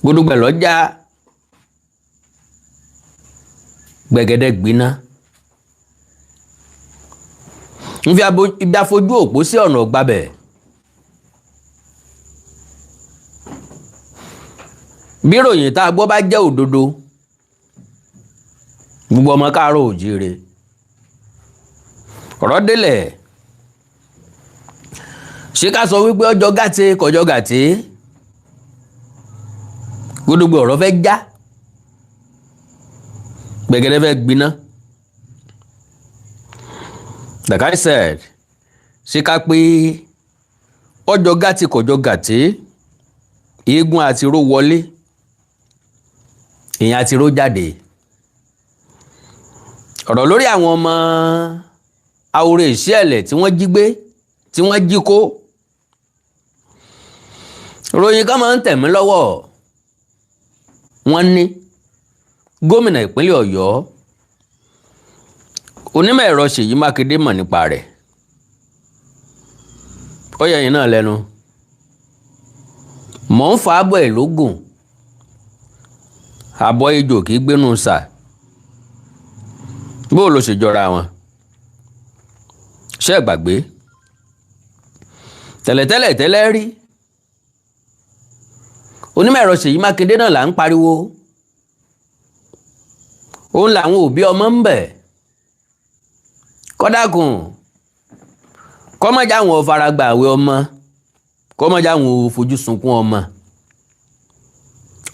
gbódúgbẹ̀ lọ́jà gbẹ̀gẹ́dẹ́ gbiná ń fi ibi àfojú òpó sí ọ̀nà ọ̀gbàbẹ̀ bí ìròyìn tá a gbọ́ bá jẹ́ òdodo gbogbo ọmọ káàárọ̀ oòjíire ọ̀rọ̀ délẹ̀ ṣé ká sọ wípé ọjọ́ gàtí kọjọ́ gàtí gbódúgbẹ̀ ọ̀rọ̀ fẹ́ já gbẹ̀gẹ́dẹ́ fẹ́ gbiná. Like I said, ṣé ká pé ọjọ́ gàtí kọjọ́ gàtí eégún àti ró wọlé èèyàn àti ró jáde. Ọ̀rọ̀ lórí àwọn ọmọ Awore Sele tí wọ́n jí gbé tí wọ́n jí kó. Ìròyìn kan máa ń tẹ̀ mí lọ́wọ́. Wọ́n ní gómìnà ìpínlẹ̀ Ọ̀yọ́ onímọ̀ ẹ̀rọ Seyi Makinde mọ̀ nípa rẹ̀. Ó yẹ yín náà lẹ́nu. Mọ̀ ń fa abọ́ ẹ̀ lógún. Àbọ̀ ejò kì í gbénú sà. Bó ló ṣe jọra wọn? Ṣé ẹ gbàgbé? Tẹ́lẹ̀ rí. Onímọ̀ ẹ̀rọ Seyi Makinde náà là ń pariwo. Òun làwọn òbí ọmọ ń bẹ̀. Kọ́dákùn kọ́mọ́jà àwọn faragbà àwẹ̀ ọmọ kọ́mọ́jà àwọn fojú sunkún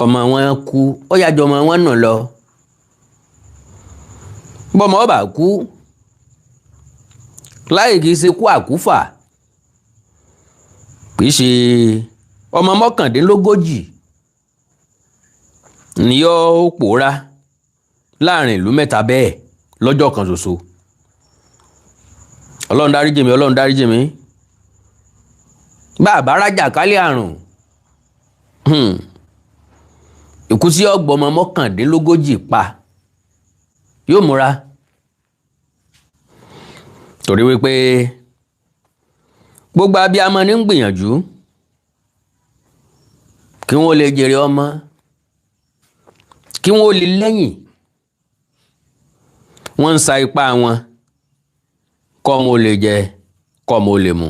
ọmọ wọn kú ó yájọ ọmọ wọn nà lọ bọ́mọ ọba kú láì kìí ṣe kú àkúfà kìí ṣe ọmọ 39 ni yóò pòórá láàrin ìlú mẹ́ta bẹ́ẹ̀ lọ́jọ́ kan ṣoṣo. Ọlọ́run dáríjì mi, Ọlọ́run dáríjì mi. Bàbá rájà kálẹ̀ àrùn. Ikú sí ọgbọ̀n ọmọ 39 pa. Yóò múra. Torí wípé gbogbo abiyamọ ní ń gbìyànjú kí wọ́n lè jèrè ọmọ, kí wọ́n lè lẹ́yìn. Wọ́n ń sa ipá wọn. Kọ́mọ lè jẹ, kọ́mọ lè mu.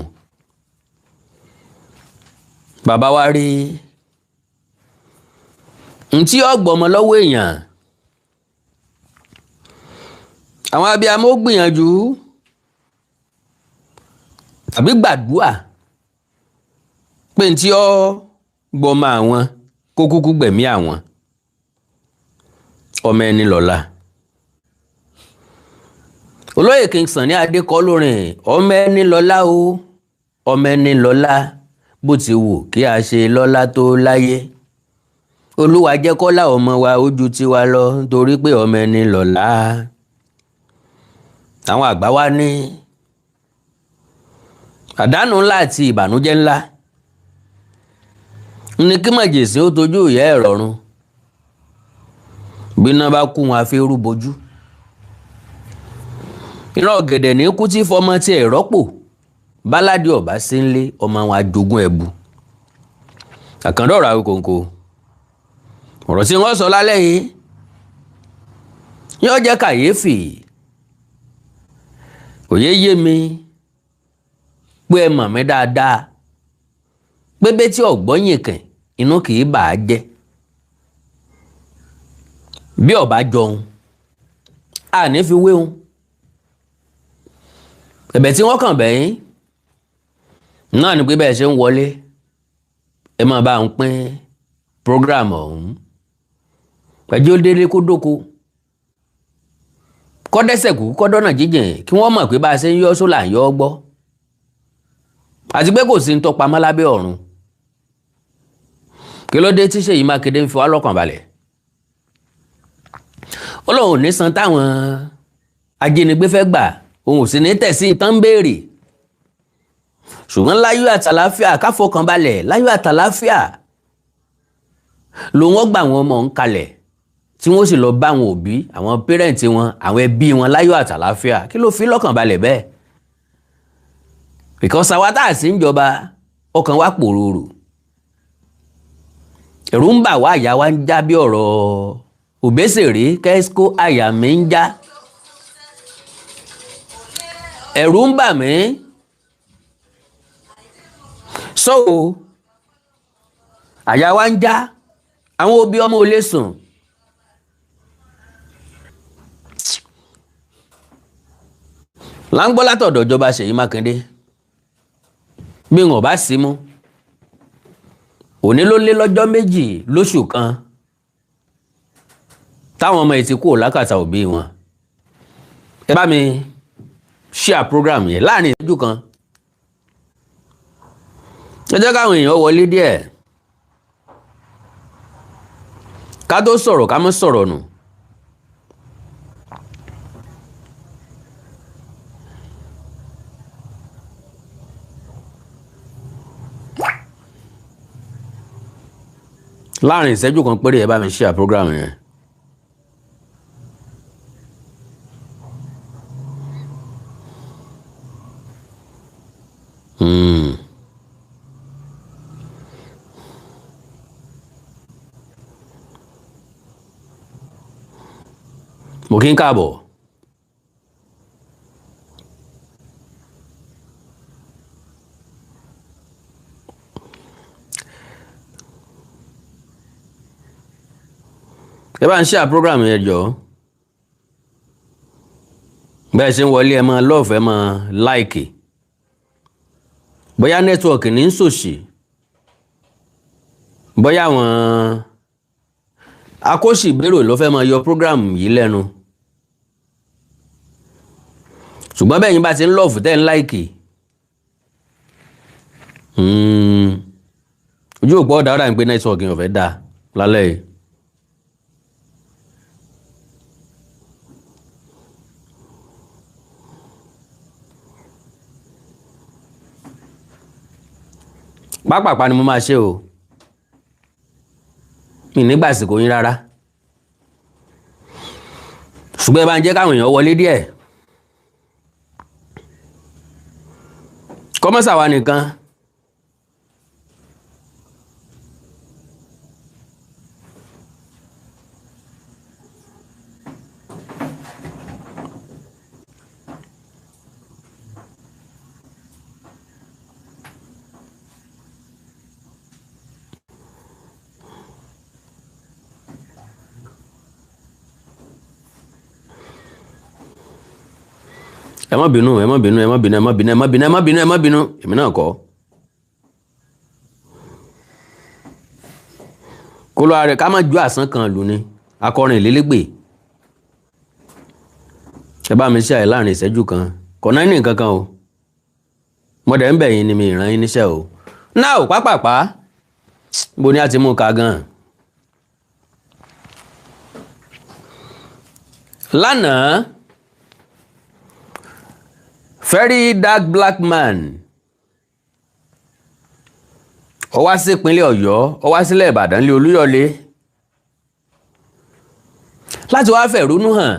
Bàbá wa rí ntí ọgbọ̀mọ lọ́wọ́ èèyàn. Àwọn abiyamọ gbìyànjú tàbí gbàdúà pé ntí ọgbọ̀mọ àwọn kó kúkú gbẹ̀mí àwọn. Ọmọ ẹni lọ́la. Olóyè Kingston ní adékọ́ lórin ọmọ ẹni lọ́lá o ọmọ ẹni lọ́lá bó ti wù kí a ṣe lọ́lá tó láyé Olúwa jẹ́ kọ́lá ọmọ wa ojú tiwa lọ nítorí pé ọmọ ẹni lọ́lá. Àwọn àgbà wa ní àdánù ńlá àti ìbànújẹ́ ńlá ní kí màjèsí ó tojú ìyá ẹ̀ rọ̀run bí iná bá kú wọn a fi rú bojú. Ìran ọ̀gẹ̀dẹ̀ ní kú tí fọmọ tí ẹ̀ rọ́pò báládì ọ̀bá sí ń lé ọmọ wọn àjogún ẹ̀bù. Àkàndọ̀rọ̀ Awíkòǹkò ọ̀rọ̀ tí wọ́n sọ lálẹ́ yìí yóò jẹ́ kàyéfì. Òye yé mi pé ẹ mọ̀ mí dáadáa pé bẹ́ẹ̀ tí ọ̀gbọ́yìn kàn inú kì í bà á jẹ́. Bí ọ̀bá jọun àní fi wéhun. Ẹ̀bẹ̀ tí wọ́n kàn bẹ̀yìn náà ni pé bẹ́ẹ̀ ṣe ń wọlé ẹ máa bá ń pín program ọ̀hún. Ẹjọ́ délé kó dóko kọ́ dẹ́sẹ̀ kú kọ́ dọ́nà jíjìn kí wọ́n mọ̀ pé bá a ṣe ń yọ́ sólà ń yọ́ gbọ́ àti pé kò sí ń tọpa mọ́ lábẹ́ ọ̀run. Kí ló dé tí Seyi Makinde ń fi wá lọ́kàn balẹ̀? Ó lóun ò ní san táwọn ajínigbé fẹ́ gbà òun ò sì ní tẹ̀sí ìtàn béèrè ṣùgbọ́n láyọ̀ àtàláfíà káfọkànbalẹ̀ láyọ̀ àtàláfíà lòun ó gbà wọn mọ̀ ń kalẹ̀ tí wọ́n sì lọ bá àwọn òbí àwọn pẹ́rẹ́ǹtì wọn àwọn ẹbí wọn láyọ̀ àtàláfíà. Kí ló fi lọ́kàn balẹ̀ bẹ́ẹ̀? Because àwa tá à sí ń jọba ọkàn wa pòròrò. ẹ̀rù ń bà wá, àyà wa ń já bí ọ̀rọ̀ òbésèré kẹ́síkó, àyà mi ń já, ẹ̀rù ń bà mí. So àyà wa ń já, àwọn òbí ọmọ ò lè sùn. láńgbọ́ látọ̀dọ̀ ìjọba Ṣèyí Mákindé bí wọn bá sí mú, òní ló lé lọ́jọ́ méjì lóṣù kan táwọn ọmọ yìí ti kúrò lákàtà òbí wọn. ẹ bá mi share program yẹn láàrin ìṣẹ́jú kan, ẹ jẹ́ káwọn èèyàn wọlé díẹ̀ ká tó sọ̀rọ̀ ká mọ́ sọ̀rọ̀ nù. láàrin ìṣẹ́jú kan péré ẹ bá mi share program yẹn. mo kí n káàbọ̀. ẹ bá ń share program yẹn jọ, bẹ́ẹ̀ ṣe ń wọlé ẹ máa love ẹ máa like. bóyá network ní ń ṣòṣì, bóyá àwọn akóṣìbérò ló fẹ́ máa yọ program yìí lẹ́nu, ṣùgbọ́n bẹ́ẹ̀ yín bá ti ń love tẹ́ ń like, ojú òpó ọ̀dà ọ̀dà ń pé network yẹn ò fẹ́ dá lálẹ́ yìí. pápápá ni mo máa ṣe o, mi nígbà àsìkò yín rárá, ṣùgbọ́n ẹ bá ń jẹ́ káwọn èèyàn wọlé díẹ̀. kọ́mọ́sà wa nìkan ẹ má bínú èmi náà kọ́. kó ló ààrẹ ká má ju àsán kan lù ní akọrin ìlélégbè. ẹ bá mi ṣe àì láàrin ìṣẹ́jú kan kọ̀ọ̀nà ní nǹkan kan o, mọ̀dẹ̀ ń bẹ̀ yín ni mi ìran yín níṣẹ́ o. náà ò pápápá bó ni a ti mú ká gan. lánàá very dark black man ó wá sí ìpínlẹ̀ Ọ̀yọ́, ó wá sílẹ̀ Ìbàdàn lé Olúyọ̀lé láti wá fẹ̀rúnú hàn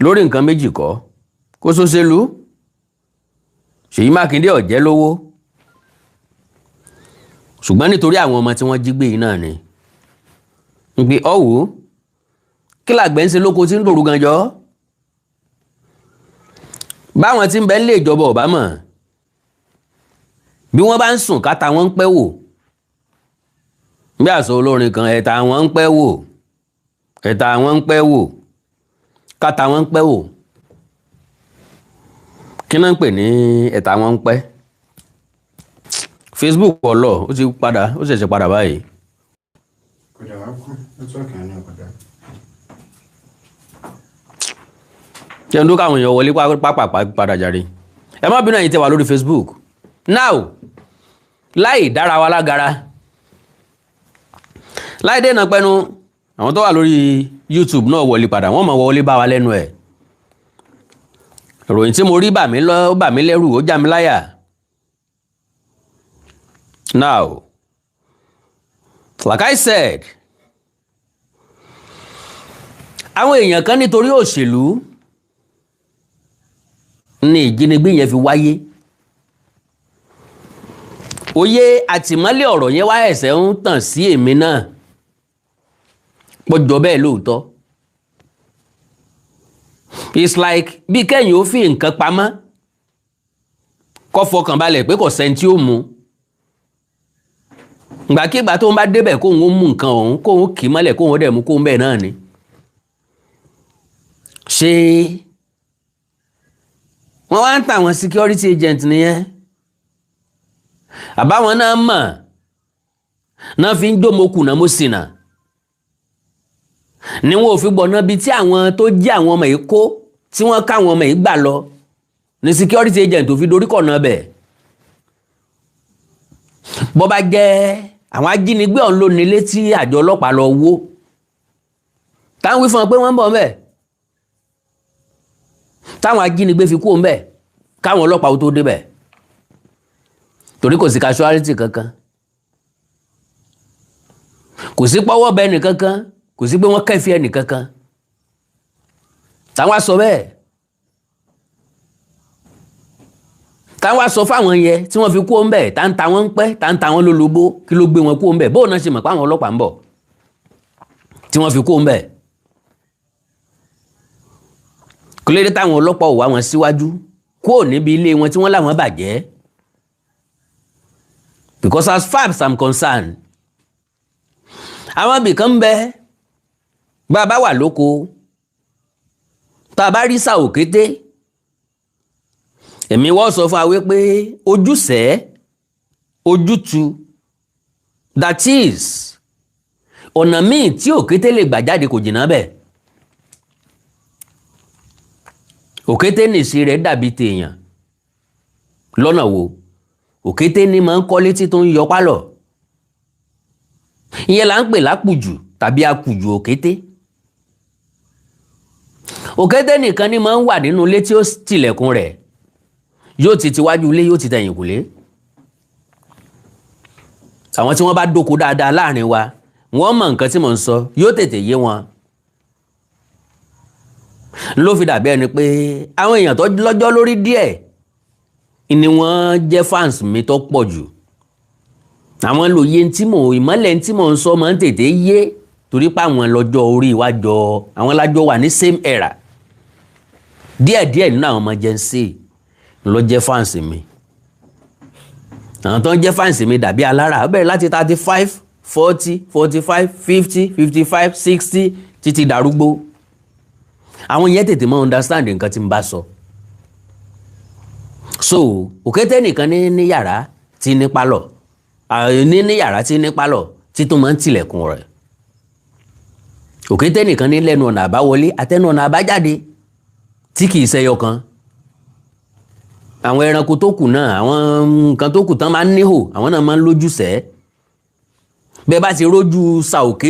lórí nǹkan méjì kọ́, kó ṣòṣèlú. Ṣèyí Mákindé ó jẹ lówó, ṣùgbọ́n nítorí àwọn ọmọ tí wọ́n jí gbé yìí náà ni ń pe ọ̀wọ́ kí làgbẹ́ ń ṣe lóko tí ń dòrú ganjọ́. báwọn tí ń bẹ nílé ìjọba ọba mọ̀ bí wọ́n bá ń sùn káta wọn ń pẹ́ wò, bí àṣọ olórin kan ẹ̀ta wọn ń pẹ́ wò, ẹ̀ta wọn ń pẹ́ wò, káta wọn ń pẹ́ wò. kí náà ń pè ní ẹ̀ta wọn ń pẹ́? Facebook ọlọ ó ti padà, ó ṣẹ̀ṣẹ̀ padà báyìí. kódà wá kú nẹ́tíwọ́ọ̀kì àná kódà. jẹun tó káwọn èèyàn wọlé pápá padà jàre. ẹ má bínú ẹ̀yin tẹ́ wà lórí Facebook. now láì dára wa lágara, láì dènà pẹnu, àwọn tó wà lórí YouTube náà wọlé padà, wọ́n máa wọlé bá wa lẹ́nu ẹ̀. ìròyìn tí mo rí bà mí lẹ́rù, ó já mi láyà. now like I said, àwọn èèyàn kan nítorí òṣèlú ní ìjínigbé yẹn fi wáyé. òye àtìmọ́lé ọ̀rọ̀ yẹn wá ẹ̀sẹ̀ ń tàn sí èmi náà pọ̀jọ́ bẹ́ẹ̀ lóòótọ́. It's like bí kẹ́yìn ó fi nǹkan pamọ́ kó fọkàn balẹ̀ pé kò sẹ́ni tí ó mú ìgbàkigbà tó ń bá débẹ̀ kóun ó mú nǹkan ọ̀hún kóun kì í mọ́lẹ̀ kóun ó dẹ̀ mú kóun bẹ́ẹ̀ náà ni. ṣé wọ́n wá ń tà àwọn security agent nìyẹn àbáwọn náà mọ̀ náà fi ń dómokù náà mo sì nà ni wọn ò fi gbọ̀nà bíi tí àwọn tó jẹ́ àwọn ọmọ yìí kó tí wọ́n ká àwọn ọmọ yìí gbà lọ ní security agent tó fi dorí kọ̀nà bẹ̀. bó bá jẹ́ àwọn ajínigbé ọ̀hún ló nílé tí àjọ ọlọ́pàá lọ wó táwọn wí fún wọn pé wọ́n ń bọ̀ ńbẹ̀ táwọn ajínigbé fi kú ńbẹ̀ káwọn ọlọ́pàá tó débẹ̀ torí kò sí casualty kankan kò sí pọ́wọ́ bẹ ẹnìkankan kò sí pé wọ́n kẹ́fì ẹnìkankan táwọn sọ bẹ́ẹ̀ táwọn sọ fáwọn yẹn tí wọ́n fi kú ńbẹ̀ tá ń ta wọ́n ń pẹ́ tá ń ta wọ́n lólobó kí ló gbé wọn kú ńbẹ̀ bóun náà ṣe mọ̀ pé àwọn ọlọ́pàá ń bọ̀ tí wọ́n fi kú ńbẹ̀ kí ló dé táwọn ọlọ́pàá ò wá wọn síwájú kúrò níbi ilé wọn tí wọ́n láwọn bàjẹ́. Because as far as I'm concerned àwọn ibìkan ń bẹ bá a bá wà lóko tá a bá rí sá òkété èmi wọ́n sọ fún wa wípé ojúṣẹ́ ojútu that is ọ̀nà míì tí òkété lè gbà jáde kò jìnnà bẹ́ẹ̀ òkété nìṣe rẹ̀ dàbí tèèyàn lọ́nà wo òkété ní máa ń kọ́ létí tó ń yọ pálọ̀ ìyẹn là ń pè lápùjù tàbí akùjù òkété òkété nìkan ní máa ń wà nínú ilé tí ó tilẹ̀kùn rẹ̀ yóò ti tiwájú ilé yóò ti tẹ̀yìn kùlé àwọn tí wọ́n bá dóko dáadáa láàrin wa wọ́n mọ nǹkan tí mò ń sọ yóò tètè yé wọn ló fi dàbí ẹni pé àwọn èèyàn tó lọ́jọ́ lórí díẹ̀ ni wọ́n jẹ́ fans mi tó pọ̀ jù àwọn lòye tí mò ìmọ́lẹ̀ tí mò ń sọ máa ń tètè yé torí pé àwọn lọ́jọ́ orí iwájọ àwọn lájọ wà ní same era díẹ̀díẹ̀ nínú àwọn ọmọ Gen Z ló jẹ́ fans mi àwọn tó ń jẹ́ fans mi dàbí alára ó bẹ̀rẹ̀ láti 35 40 45 50 55 60 títí darúgbó àwọn yẹn tètè máa understand nǹkan tí n bá sọ. So òkété nìkan ní yàrá tí ní pálọ̀ ní yàrá tí ní pálọ̀ tí tó máa ń tilẹ̀kùn rẹ̀ òkété nìkan ní lẹ́nu ọ̀nà àbáwọlé àtẹnu ọ̀nà àbájáde tí kìí ṣẹyọ kan àwọn ẹranko tó kù náà àwọn nǹkan tó kù tán máa ń níhò àwọn náà máa ń lójúṣẹ́ bẹ́ẹ̀ bá ti rójú sa òkè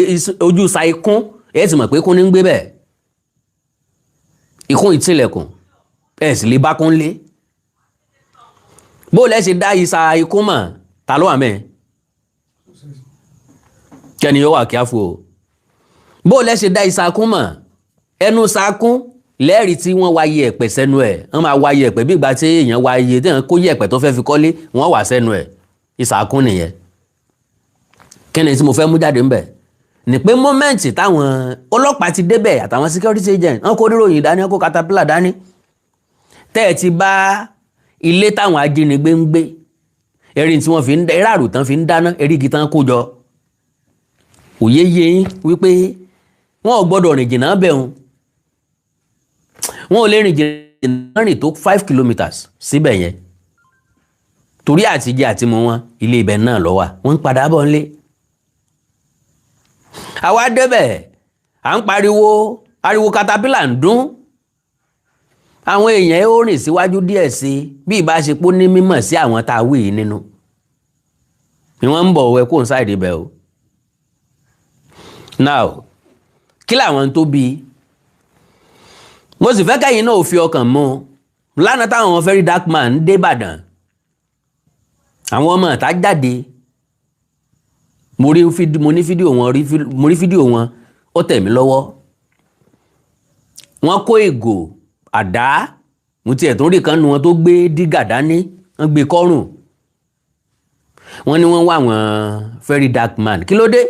ojú sa ikún ẹ̀ sì mọ̀ pé ikún ní ń gbé bẹ́ẹ̀ ikún ìtìlẹ̀kùn ẹ̀ sì lè bá kún lé bó lẹ́ ṣe dá ìsà ikún mọ̀ ta ló wà mẹ́ kẹ́ni yóò wà kíáfù o bó lẹ́ ṣe dá ìsà ikún mọ̀ ẹnu sakún lẹ́rìí tí wọ́n wáyé ẹ̀pẹ̀ sẹ́nu ẹ̀ wọ́n máa wáyé ẹ̀pẹ̀ bí ìgbà tí èèyàn wáyé tí wọ́n kó yé ẹ̀pẹ̀ tó fẹ́ fi kọ́lé wọ́n wà sẹ́nu ẹ̀ ìsà ikún nìyẹn kẹ́ni tí mo fẹ́ mú jáde ńbẹ̀ ní pé mọ́mẹ́ǹtì táwọn ọlọ́pàá ti débẹ̀ àtàwọn security agent wọ́n kó níròyìn dání wọ́n kó caterpillar dání tẹ́ ẹ ti bá ilé táwọn ajínigbé ń gbé erin tí wọ́n fi ń ráàrù tán fi ń dáná erígi tán kó jọ òye yé yín wípé wọn ò gbọ́dọ̀ rìn jìnnà bẹ̀rùn wọn ò lè rìn jìnnà rìn tó 5 kilometers síbẹ̀ yẹn torí àtijẹ àtimú wọn ilé ibẹ̀ náà ló wà wọ́n ń padà bọ̀ nílé àwa débẹ̀ à ń ariwo caterpillar ń dún àwọn èèyàn ó rìn síwájú díẹ̀ sí bí ìbáṣepọ̀ ní mímọ̀ sí àwọn tá a wí yìí nínú ni wọ́n ń bọ̀ wẹ́ kó ń sáìdì bẹ̀ o now kí làwọn tó bí mo sì fẹ́ kẹ́yìn náà ò fi ọkàn mọ́ lánàá táwọn very dark man ń dé Ìbàdàn àwọn ọmọ ìta jáde mo rí fídíò wọn ó tẹ̀ mí lọ́wọ́ wọ́n kó ìgò àdá mo tiẹ̀ tó rí kan nu wọn tó gbé dígà dání wọ́n gbé kọ́rùn wọ́n ní wọ́n wá àwọn very dark man kí ló dé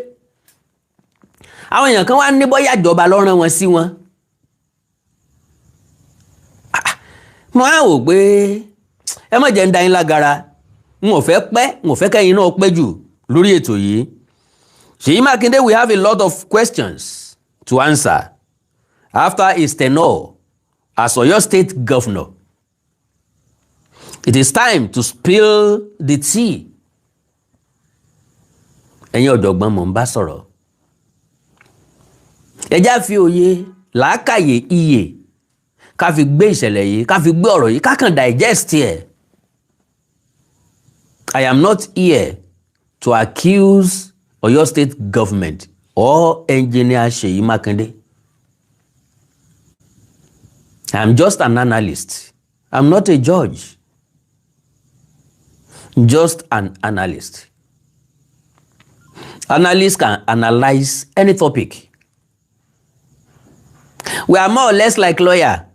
àwọn èèyàn kan wá ní bóyá ìjọba ló rán wọn sí wọn mo á wò pé ẹ má jẹ́ ń da yín lágara n ò fẹ́ kẹ́yìn náà pẹ́ jù lórí ètò yìí Seyi Makinde we have a lot of questions to answer after his tenure as Oyo State Governor. It is time to spill the tea. Ẹ̀yin ọ̀jọ̀gbọ́n mò ń bá sọ̀rọ̀. Ẹ já fi òye làákàyè iye ká fi gbé ìṣẹ̀lẹ̀ yìí ká fi gbé ọ̀rọ̀ yìí ká kàn digest ẹ̀. I am not here to accuse Oyo State government or engineer Seyi Makinde. I am just an analyst. I'm not a judge. Just an analyst. Analysts can analyze any topic. We are more or less like lawyer.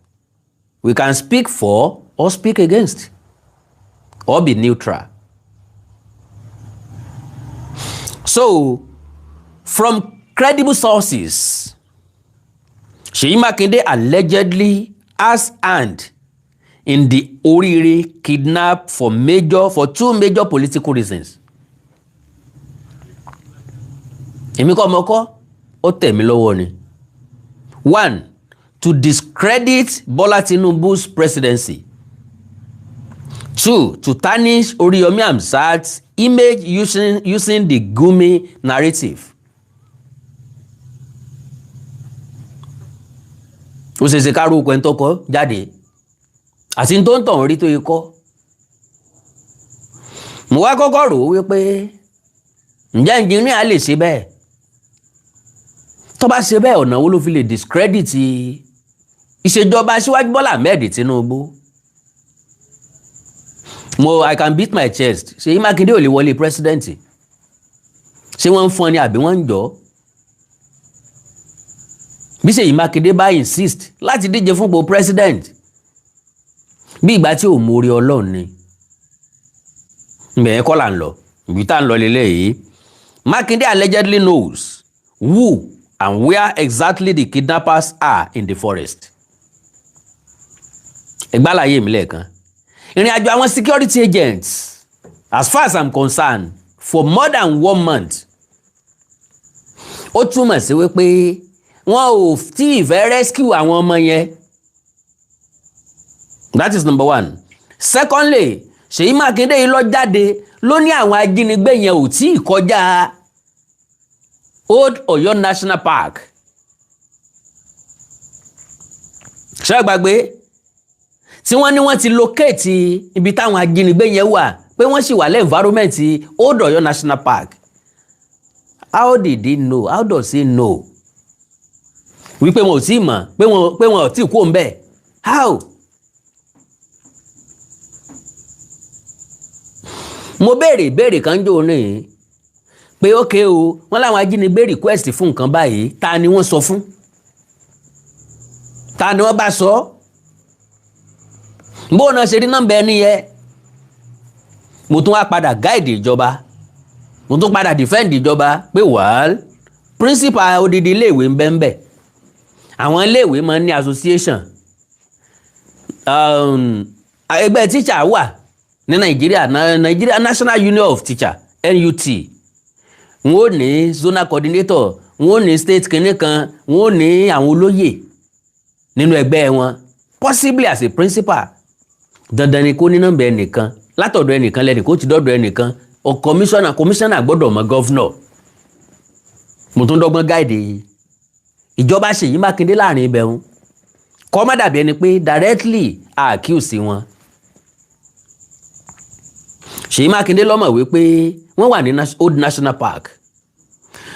We can speak for or speak against or be neutral. So, from credible sources, Seyi Makinde allegedly has hand in the Orire kidnap for two major political reasons. Èmi kọ́ ọmọ kọ́ ó tẹ̀ mí lọ́wọ́ ni. 1. To discredit Bola Tinubu's presidency. 2. To tarnish Oriyomi Hamzat's image using the Gumi narrative. Ó ṣe ṣe ká rú okùn tó kọ jáde àti tó ń tàn orí tó yẹ kọ́. Mo wá kọ́kọ́ rò ó wípé ǹjẹ́ engineer lè ṣe bẹ́ẹ̀? Tó bá ṣe bẹ́ẹ̀ ọ̀nà wo ló fi lè discredit ìṣèjọba Aṣíwájú Bọ́lá Ahmed Tinubu? I can beat my chest. Seyi Makinde ò lè wọlé president. Ṣé wọ́n ń fún ọ ní àbí wọ́n ń jọ́? Bí Seyi Makinde bá insist láti díje fún ipò president bí ìgbà tí ò mórí Ọlọ́run ni. Ǹbẹ̀ kọ́ là ń lọ. Ibi tá ń lọ lélẹ́yìí. Makinde allegedly knows who and where exactly the kidnappers are in the forest. Ẹgbàláyé mi lẹ́ẹ̀kan. Ìrìn àjò àwọn security agents, as far as I'm concerned, for more than 1 month, ó túmọ̀ sí wípé wọn ò tí ì fẹ́ rescue àwọn ọmọ yẹn. That is number 1. Secondly, Seyi Makinde yìí lọ jáde ló ní àwọn ajínigbé yẹn ò tí ì kọjá Old Oyo National Park. Ṣé gbàgbé tí wọ́n ní wọ́n ti locate ibi táwọn ajínigbé yẹn wà pé wọ́n sì wà lẹ́ environment Old Oyo National Park. How did he know? How does he know? Wípé wọn ò tí ì mọ̀ pé wọn ò tí ì kú ńbẹ̀. How? Mo béèrè kan jò ní pé okay o wọ́n láwọn ajínigbé request fún nǹkan báyìí ta ni wọ́n sọ fún? Ta ni wọ́n bá sọ? Bó náà ṣe rí nọ́mbà ẹni yẹ? Mo tún wá padà guide ìjọba. Mo tún padà defend ìjọba pé well principal odidi iléèwé ń bẹ. Àwọn iléèwé máa ń ní association. Ẹgbẹ́ teacher wà ní Nigeria National Union of Teachers NUT. Wọ́n ò ní zonal coordinator, wọ́n ò ní state kìnní kan, wọ́n ò ní àwọn olóyè nínú ẹgbẹ́ wọn. Possibly as a principal. Dandan ni kó ní nọ́mbà ẹnìkan látọ̀dọ̀ ẹnìkan lẹ́nì kó ti dọ́dọ̀ ẹnìkan or commissioner gbọ́dọ̀ mọ governor. Mo tún dọ́gbọ́n guide ìjọba Seyi Makinde láàrin ibẹ̀ wọn kọ́ má dàbí ẹni pé directly accuse wọn. Seyi Makinde lọ́mọ̀ wípé wọ́n wà ní Old National Park.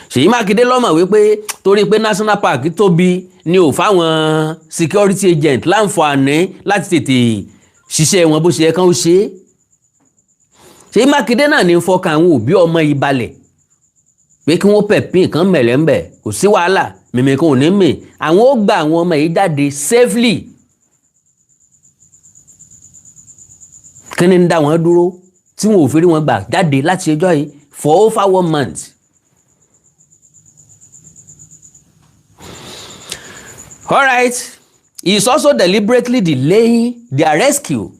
Seyi Makinde lọ́mọ̀ wípé torí pé National Park tóbi ni ò fáwọn security agent láǹfààní láti tètè ṣiṣẹ́ wọn bó ṣe yẹ kán ó ṣe. Seyi Makinde náà ní fọkàn àwọn òbí ọmọ yìí balẹ̀ pé kí wọ́n pẹ̀pín nǹkan mẹ̀lẹ́mbẹ̀ kò sí wàhálà mímí kan ò ní mì àwọn ó gba àwọn ọmọ yìí jáde safely. Kí ni ń dá wọn dúró tí wọn ò fi rí wọn gbà jáde láti ẹjọ́ yìí for over 1 month. All right, he is also deliberately delaying their rescue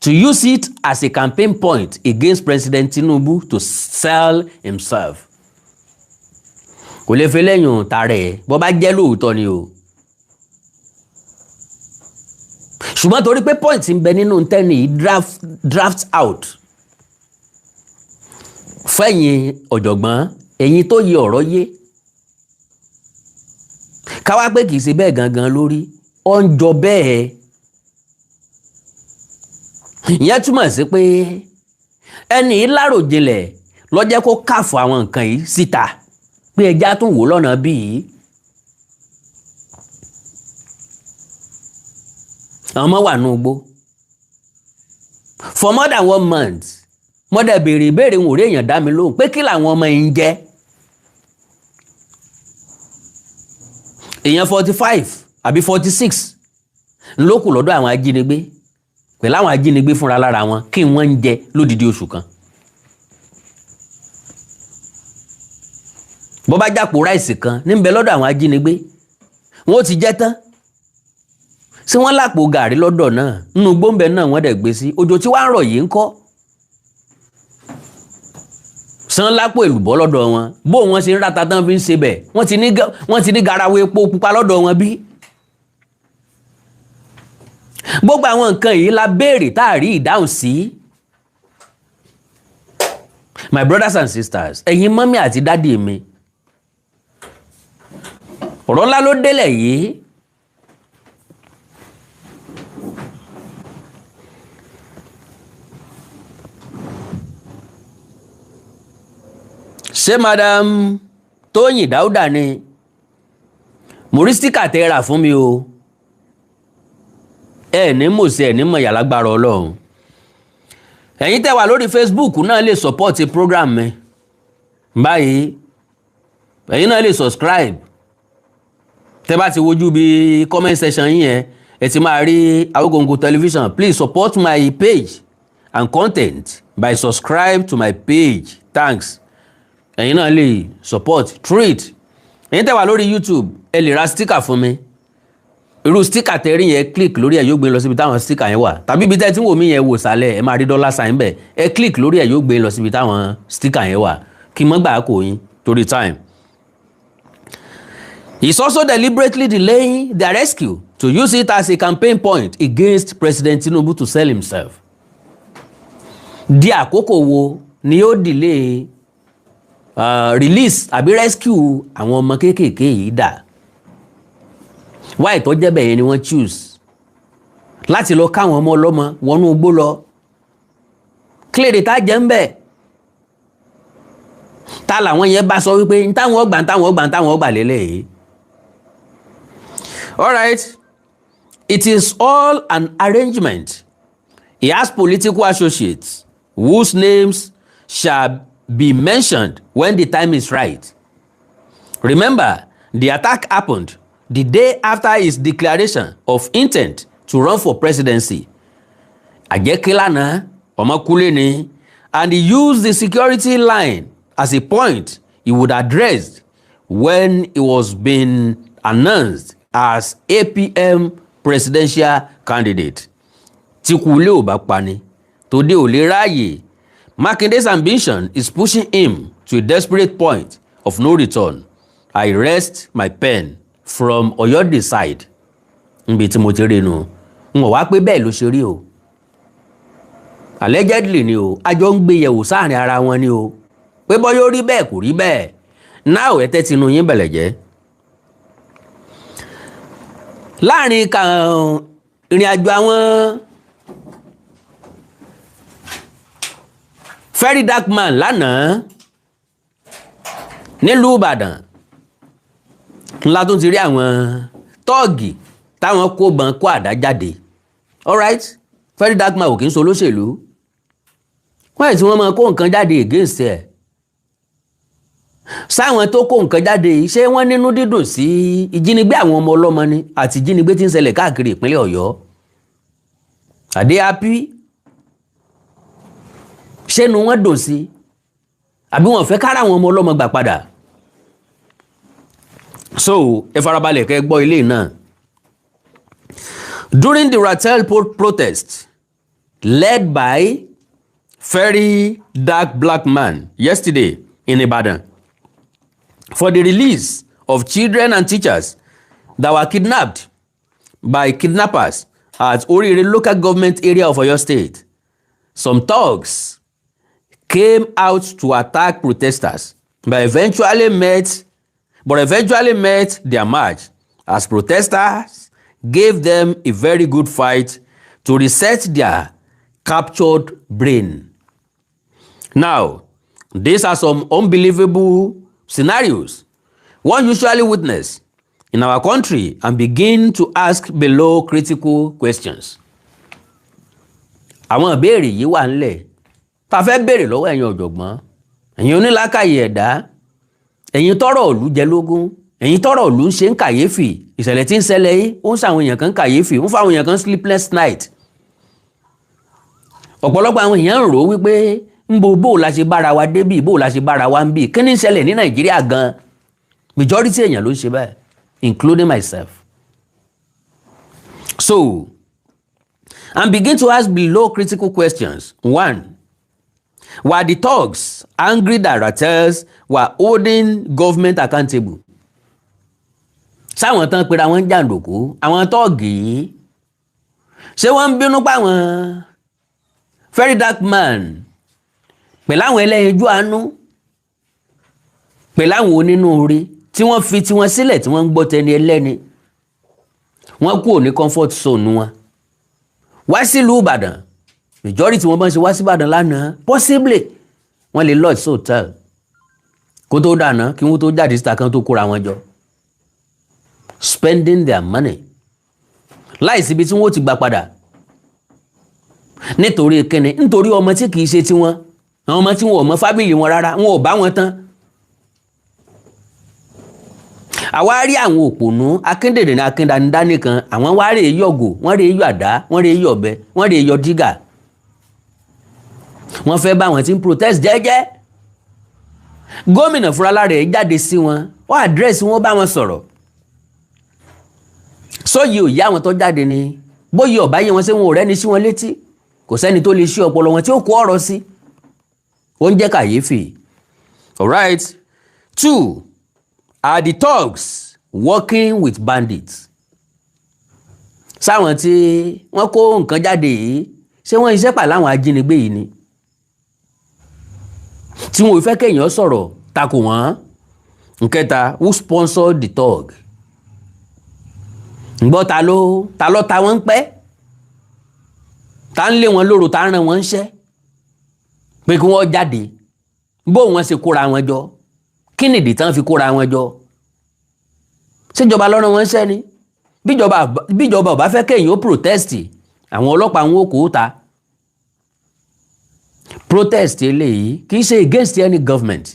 to use it as a campaign point against President Tinubu to sell himself. Kò lè fẹ́ lẹ́yìn tààrẹ̀ bó bá jẹ́ lóòótọ́ ni o. Ṣùgbọ́n torí pé point ń bẹ nínú tẹ́ni draft out fẹ́yìn ọ̀jọ̀gbọ́n ẹ̀yin tó yẹ ọ̀rọ̀ yé. Káwá pé kìí ṣe bẹ́ẹ̀ gangan lórí ó ń jọ bẹ́ẹ̀. Ìyẹn túmọ̀ sí pé ẹni láròjinlẹ̀ ló jẹ́ kó káfù àwọn nǹkan yìí síta pé ẹja tún wò lọ́nà bíi. Àwọn ọmọ wà nù gbó for more than 1 month. Mo dẹ̀ béèrè ìbéèrè wọn ò rí èèyàn dá mi lóhùn pé kí làwọn ọmọ yìí ń jẹ. Èèyàn 45 àbí 46 ló kù lọ́dọ̀ àwọn ajínigbé pẹ̀lú àwọn ajínigbé fúnra lára wọn kí wọ́n ń jẹ lódidi oṣù kan. Bó bá jápò ráìsì kan níbẹ̀ lọ́dọ̀ àwọn ajínigbé wọ́n ti jẹ tán. Ṣé wọ́n lápò gàrí lọ́dọ̀ náà nínú gbóǹbẹ̀ náà wọ́n dẹ̀ gbé sí òjò tí wàá ń rọ̀ yìí ń kọ́. Sàn lápò èlùbọ́ lọ́dọ̀ wọn bó wọn ṣe ń rata tán fi ń ṣe bẹ̀ wọ́n ti ní garawo epo pupa lọ́dọ̀ wọn bí. Gbogbo àwọn nǹkan yìí la béèrè tá a rí ìdáhùn sí. My brothers and sisters, ẹ̀yin mọ́mí àti dádì mi, ọ̀rọ̀ ńlá ló délẹ̀ yìí. Ṣé Madam Tóyìn Dáúdà ni? Mo rí stíkà tẹ́ rà fún mi o. Ẹ ní mò sí ẹ ní mọ̀ yàlágbára Ọlọ́run. Ẹ̀yin tẹ́ wà lórí Facebook náà lè support program mi. Báyìí ẹ̀yin náà lè subscribe. Tẹ́ bá ti wojú bí comment section yín yẹn ẹ ti máa rí Awikonko television. Please support my page and content by subscribe to my page. Thanks. Ẹ̀yin náà lè support through it. Ẹ̀yin tẹ́ wà lórí YouTube ẹ lè ra sticker fún mi. Irú sticker tẹ́rí yẹn click lórí ẹ̀ yóò gbé lọ síbi táwọn sticker yẹn wà. Tàbí ibi tẹ́ tí wò mí yẹn wò sálẹ̀ ẹ máa rí $sign bẹ̀. Ẹ click lórí ẹ̀ yóò gbé lọ síbi táwọn sticker yẹn wà. Kí n mọ́ gbà kò yín torí time. He's also deliberately delaying their rescue to use it as a campaign point against President Tinubu to sell himself. Di àkókò wo ni ó delay release àbí rescue àwọn ọmọ kéékèèké yìí dà? Why tó jẹ́ bẹ́ẹ̀ ni wọ́n choose láti lọ káwọn ọmọ ọlọ́mọ wọnú igbó lọ. Kílèdè tá jẹ́ ń bẹ̀. Ta làwọn yẹn bá sọ wípé táwọn ọgbà lélẹ̀. All right, it is all an arrangement. He has political associates whose names shall be mentioned when the time is right. Remember, the attack happened the day after his declaration of intent to run for presidency. Ajekilana, Omakuleni, and he used the security line as a point he would address when he was being announced as APM presidential candidate. Tikule ò bá pani, tòde ò lè ráàyè. Makinde's ambition is pushing him to a desperate point of no return. I rest my pen from Oyode side. Nbi tí mo ti rí nu. N ò wá pé bẹ́ẹ̀ ló ṣe rí o. Allegedly ni o. Àjọ ń gbé yẹ̀wò sáàrin ara wọn ni o. Pé bọ́yá ó rí bẹ́ẹ̀ kò rí bẹ́ẹ̀. Now ẹ tẹ́tí inú yín bẹ̀lẹ̀ jẹ́. Láàrin ìrìn àjò àwọn very dark man lánàá nílùú Ìbàdàn ńlá tó ti rí àwọn tọ́ọ̀gì táwọn kó bọn kó àdá jáde. Alright, very dark man ò kí ń so olóṣèlú. Wọ́n tí wọ́n máa kó nǹkan jáde against ẹ̀. Sáwọn tó kó nǹkan jáde ṣé wọ́n nínú dídùn sí ìjínigbé àwọn ọmọ ọlọ́mọ ni àti ìjínigbé tí ń ṣẹlẹ̀ káàkiri ìpínlẹ̀ Ọ̀yọ́? Are they happy? ṣé nu wọn dùn sí àbí wọn fẹ́ kára àwọn ọmọ ọlọ́mọ gbà padà. So ẹ farabalẹ̀ kẹ́ gbọ́ ilé náà. During the Ratel protest led by very dark black man yesterday in Ibadan for the release of children and teachers that were kidnapped by kidnappers at Orire local government area of Oyo State, some thugs came out to attack protesters but eventually met their march as protesters gave them a very good fight to reset their captured brain. Now, these are some unbelievable scenarios one usually witness in our country and begin to ask below critical questions. Àwọn ìbéèrè yìí wà ńlẹ̀ tá fẹ́ béèrè lọ́wọ́ ẹ̀yin ọ̀jọ̀gbọ́n, ẹ̀yin onílàákàyè ẹ̀dá, ẹ̀yin tọ́rọ̀ ìlú jẹ lógún, ẹ̀yin tọ́rọ̀ ìlú ń ṣe ń kàyéfì, ìṣẹ̀lẹ̀ tí ń ṣẹlẹ̀ yìí ó ń ṣàwọn èèyàn kan kàyéfì, ó ń fáwọn èèyàn kan sleepless night. Ọ̀pọ̀lọpọ̀ àwọn èèyàn ń rò wípé bó la ṣe bára wa débì, bó la ṣe bára wa ń bì, kí ni ń ṣẹlẹ̀ ní Nàìjíríà gan? Majority èèyàn ló ń ṣe bẹ́ẹ̀, including myself. So, and begin to ask below critical questions. 1. Were the thugs angry that Ratels were holding government accountable? Sáwọn tán pera wọn jàǹdùkú, àwọn tọ́ọ̀gì yìí, ṣé wọ́n ń bínú pa wọn very dark man pẹ̀lú àwọn ẹlẹ́yinjú àánú pẹ̀lú àwọn onínúure tí wọ́n fi tiwọn sílẹ̀ tí wọ́n ń gbọ́ tẹni ẹlẹ́ni, wọ́n kúrò ní comfort zone wọn wá sílùú Ìbàdàn. Majority wọ́n bá ń ṣe wá sí Ìbàdàn lánàá possibly wọ́n lè lodge sí hotel kó tó dáná kí wọ́n tó jáde síta kan tó kóra wọn jọ, spending their money láìsí ibi tí wọ́n ti gbà padà. Nítorí kíni? Nítorí ọmọ tí kìí ṣe tiwọn, àwọn ọmọ tí wọn ò mọ fábílì wọn rárá, wọn ò bá wọn tán. Àwa rí àwọn òpònú akíndèdè ní akíndanidá nìkan, àwọn wá rèé yọ̀gò, wọ́n rèé yọ àdá, wọ́n rèé yọ ọ̀bẹ, wọ́n rèé yọ dígà. Wọ́n fẹ́ bá wọn tí ń protest jẹ́jẹ́. Gómìnà fúnra lára ẹ̀ jáde sí wọn, ó àdírẹ́sì wọn, bá wọn sọ̀rọ̀. Sóyè ò yá wọn tó jáde ni, bóyá ọ̀bá yẹ wọn ṣé wọn ò rẹ́ni sí wọn létí, kò sẹ́ni tó lè ṣí ọpọlọ wọn tí ó kó ọ̀rọ̀ sí. Ó ń jẹ́ kàyéfì. Alright. 2. Are the thugs working with bandits? Sáwọn tí wọ́n kó nǹkan jáde yìí, ṣé wọ́n iṣẹ́ pà láwọn ajínigbé yìí ni? Tí wọn ò fẹ́ kéèyàn sọ̀rọ̀ takò wọ́n. Nkẹta, who sponsored the thug? Ǹgbọ́ ta ló ta wọ́n ń pẹ́? Ta ń lé wọn lóru, ta ń rán wọn ń ṣẹ́ pé kí wọ́n jáde? Bó wọn ṣe kóra wọn jọ? Kí nìdí tán fi kóra wọn jọ? Ṣèjọba ló rán wọn ń ṣẹ́ ni? Bíjọba ò bá fẹ́ kéèyàn ó protest, àwọn ọlọ́pàá wọn ò kó ta. Protest eléyìí kì í ṣe against any government.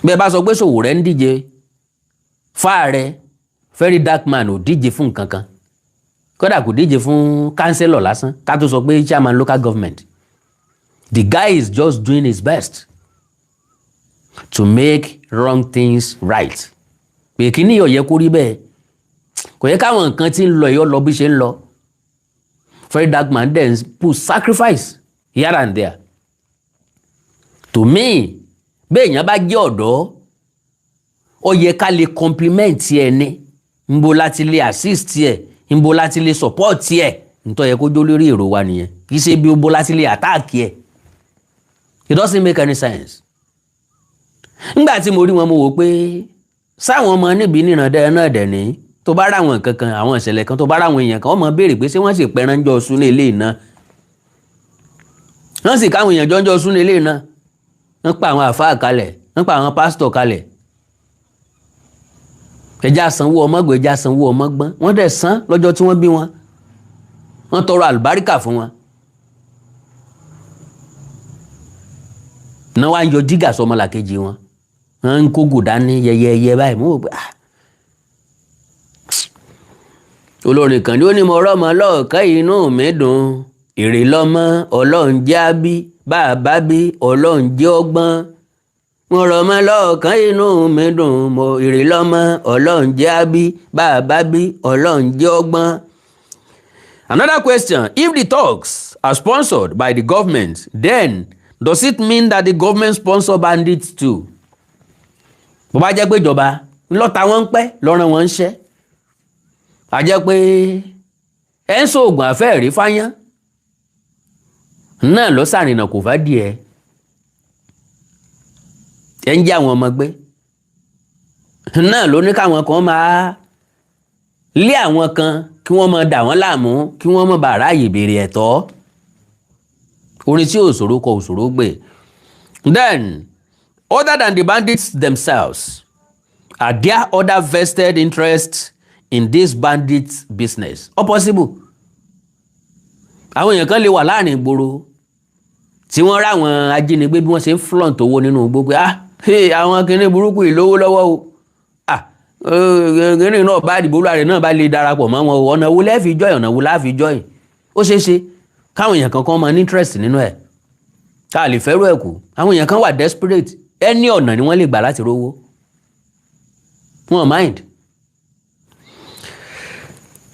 Bẹ́ẹ̀ bá sọ pé Sowore ń díje fáàrẹ, very dark man ò díje fún nǹkan kan, kódà kò díje fún councillor lásán, ká tó sọ pé chairman local government. The guy is just doing his best to make wrong things right. Pé kí ni ó yẹ kó rí bẹ́ẹ̀, kò yẹ káwọn nǹkan tí ń lọ yọ lọ bí ṣe ń lọ. Very dark man then put sacrifice here and there. To me, béèyàn bá jẹ́ ọ̀dọ́, ó yẹ ká lè compliment ẹni, ńbo láti lè assist ẹ, ńbo láti lè support ẹ, ǹtọ́ yẹ kó jó lórí èrò wa nìyẹn, kì í ṣe bí ńbo láti lè attack ẹ. It doesn't make any sense. Nígbà tí mo rí wọn mo wò pé sáwọn ọmọ níbi nìrandẹ́ náà dẹ̀ ní, tó bá rá àwọn kankan, àwọn ìṣẹ̀lẹ̀ kan tó bá rá àwọn èèyàn kan, wọ́n mọ̀ béèrè pé ṣé wọ́n sì pẹran jọ súnlé ilé iná. Wọ́n sì káwọn èèyàn jọ súnlé ilé iná. Wọ́n pa àwọn àfáà kalẹ̀, wọ́n pa àwọn pásítọ̀ kalẹ̀. Ẹja sanwó ọmọgbọ́n, ẹja sanwó ọmọgbọ́n. Wọ́n dẹ̀ san lọ́jọ́ tí wọ́n bí wọn. Wọ́n tọrọ àlùbáríkà fún wọn. Náà wá ń yọ dígà sọmọlàkejì wọn. Wọ́n ń kó gòdá ní yẹyẹyẹ báyìí. Mo wò pé olórin kan ní ó ní mo rọ́mọ lọ́ọ̀ká inú mi dùn, èrè lọ́mọ Ọlọ́run jẹ́ á bí bàbá bí Ọlọ́run jẹ́ ọgbọ́n mo rọ̀ mọ́ lọ́ọ̀kan inú mi dùn mo èrè lọ́mọ Ọlọ́run jẹ́ á bí bàbá bí Ọlọ́run jẹ́ ọgbọ́n. Another question, if the thugs are sponsored by the government, then does it mean that the government sponsor bandits too? Bó bá jẹ́ pé ìjọba ńlọ́ta wọn ń pẹ́ lọ́rùn wọn ń ṣẹ́, a jẹ́ pé ẹ̀ ń sóògùn àfẹ́ rí fáyán náà ló sàrìnà kò fà díẹ̀ ẹ̀ ń jẹ́ àwọn ọmọ gbé náà ló ní káwọn kan máa lé àwọn kan kí wọ́n máa dà wọ́n láàmú kí wọ́n máa bá ráàyè béèrè ẹ̀tọ́. Orin tí òṣòro kọ òṣòro gbé. Then, other than the bandits themselves, are there other vested interests in this bandit business? Ó possible. Àwọn èèyàn kan lè wà láàrin ìgboro tí wọ́n ráwọn ajínigbé bí wọ́n ṣe ń flaunt owó nínú gbogbo àwọn kìnnì burúkú ìlówó lọ́wọ́ o. Kìnnì náà bá dìbò lóore náà bá lè darapọ̀ mọ́ wọn ọ̀nà wo lẹ́ẹ̀fi join ọ̀nà wo láàfi join. Ó ṣeé ṣe káwọn èèyàn kankan máa ní interest nínú ẹ̀ ká lè fẹ́rù ẹ̀ kù. Àwọn èèyàn kan wà desperate any ọ̀nà ni wọ́n lè gbà láti rówó. Wọ́n mind.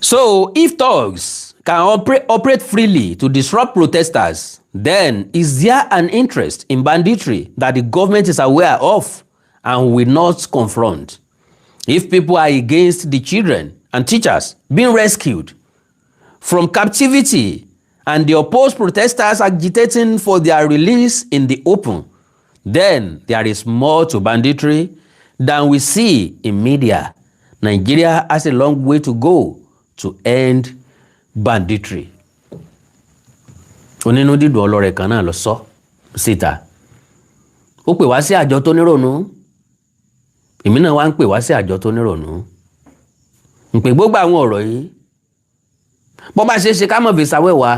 So if thugs can operate freely to disrupt protesters, then is there an interest in banditry that the government is aware of and will not confront? If people are against the children and teachers being rescued from captivity and the opposed protesters agitating for their release in the open, then there is more to banditry than we see in media. Nigeria has a long way to go to end banditry. Onínú dídùn ọlọ́rẹ̀ kan náà lọ sọ síta. Ó pè wá sí àjọ tó nírònú. Èmi náà wá ń pè wá sí àjọ tó nírònú. Ń pè gbogbo àwọn ọ̀rọ̀ yìí. Bó bá ṣe ká mọ̀ fi ṣàwẹ́wà.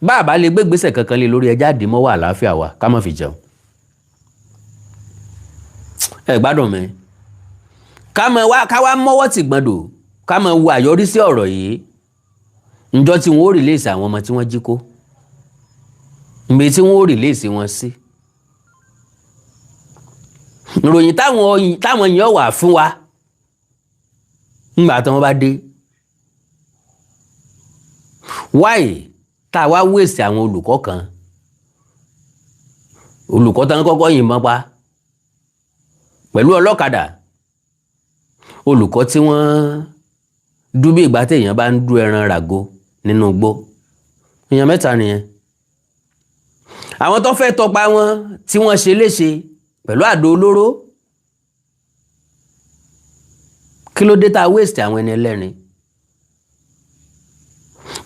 Bá àbá lè gbégbésẹ̀ kankan lé lórí ẹja àdìmọ́wọ́ àlàáfíà wa ká mọ̀ fi jẹun. Ẹ gbádùn mi. Ká wá mọ́wọ́ tì gbọ́ndò. Ká mọ̀ wo àyọrísí ọ̀rọ̀ yìí. Ǹjọ́ tí wọ́n ó rìlẹ́sì àwọn ọmọ tí wọ́n jí kó. Ǹbẹ̀ tí wọ́n ó rìlẹ́sì wọn sí. Ìròyìn táwọn èèyàn wà fún wa. Ńgbà tí wọ́n bá dé. Why tá a wá wéèsì àwọn olùkọ́ kan? Olùkọ́ tán kọ́kọ́ yìnbọn pa. Pẹ̀lú ọlọ́kadà. Olùkọ́ tí wọ́n dúbí ìgbà tí èèyàn bá ń dú ẹran ràgó nínú igbó. Èèyàn mẹ́ta nìyẹn. Àwọn tó fẹ́ tọpa wọn tí wọ́n ṣe léṣe pẹ̀lú àdó olóró. Kí ló dé tá a waste àwọn ẹni ẹlẹ́rìn?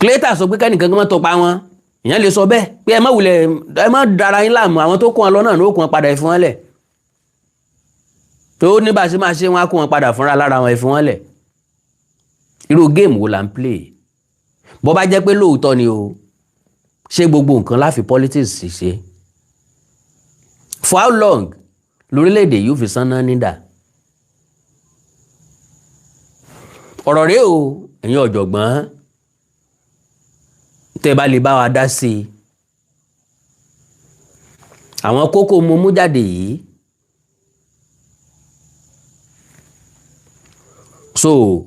Clayton sọ pé kẹ́nìkan kan máa tọpa wọn. Èèyàn lè sọ bẹ́ẹ̀ pé ẹ má dára yín láàmú àwọn tó kó wọn lọ náà ló kó wọn padà ìfún wọn lẹ̀. Tó ní bá ṣe máa ṣe wọn á kó wọn padà fúnra lára wọn ìfún wọn lẹ̀. Irú game wo la ń play? Bó bá jẹ́ pé lóòótọ́ ni o, ṣé gbogbo nǹkan láfi politics ṣe? For how long lórílẹ̀‐èdè yóò fi sánná nídà? Ọ̀rọ̀ rèé o, ẹ̀yin ọ̀jọ̀gbọ́n, tẹ́ bá lè bá wa dá sí i. Àwọn kókó mo mú jáde yìí. So,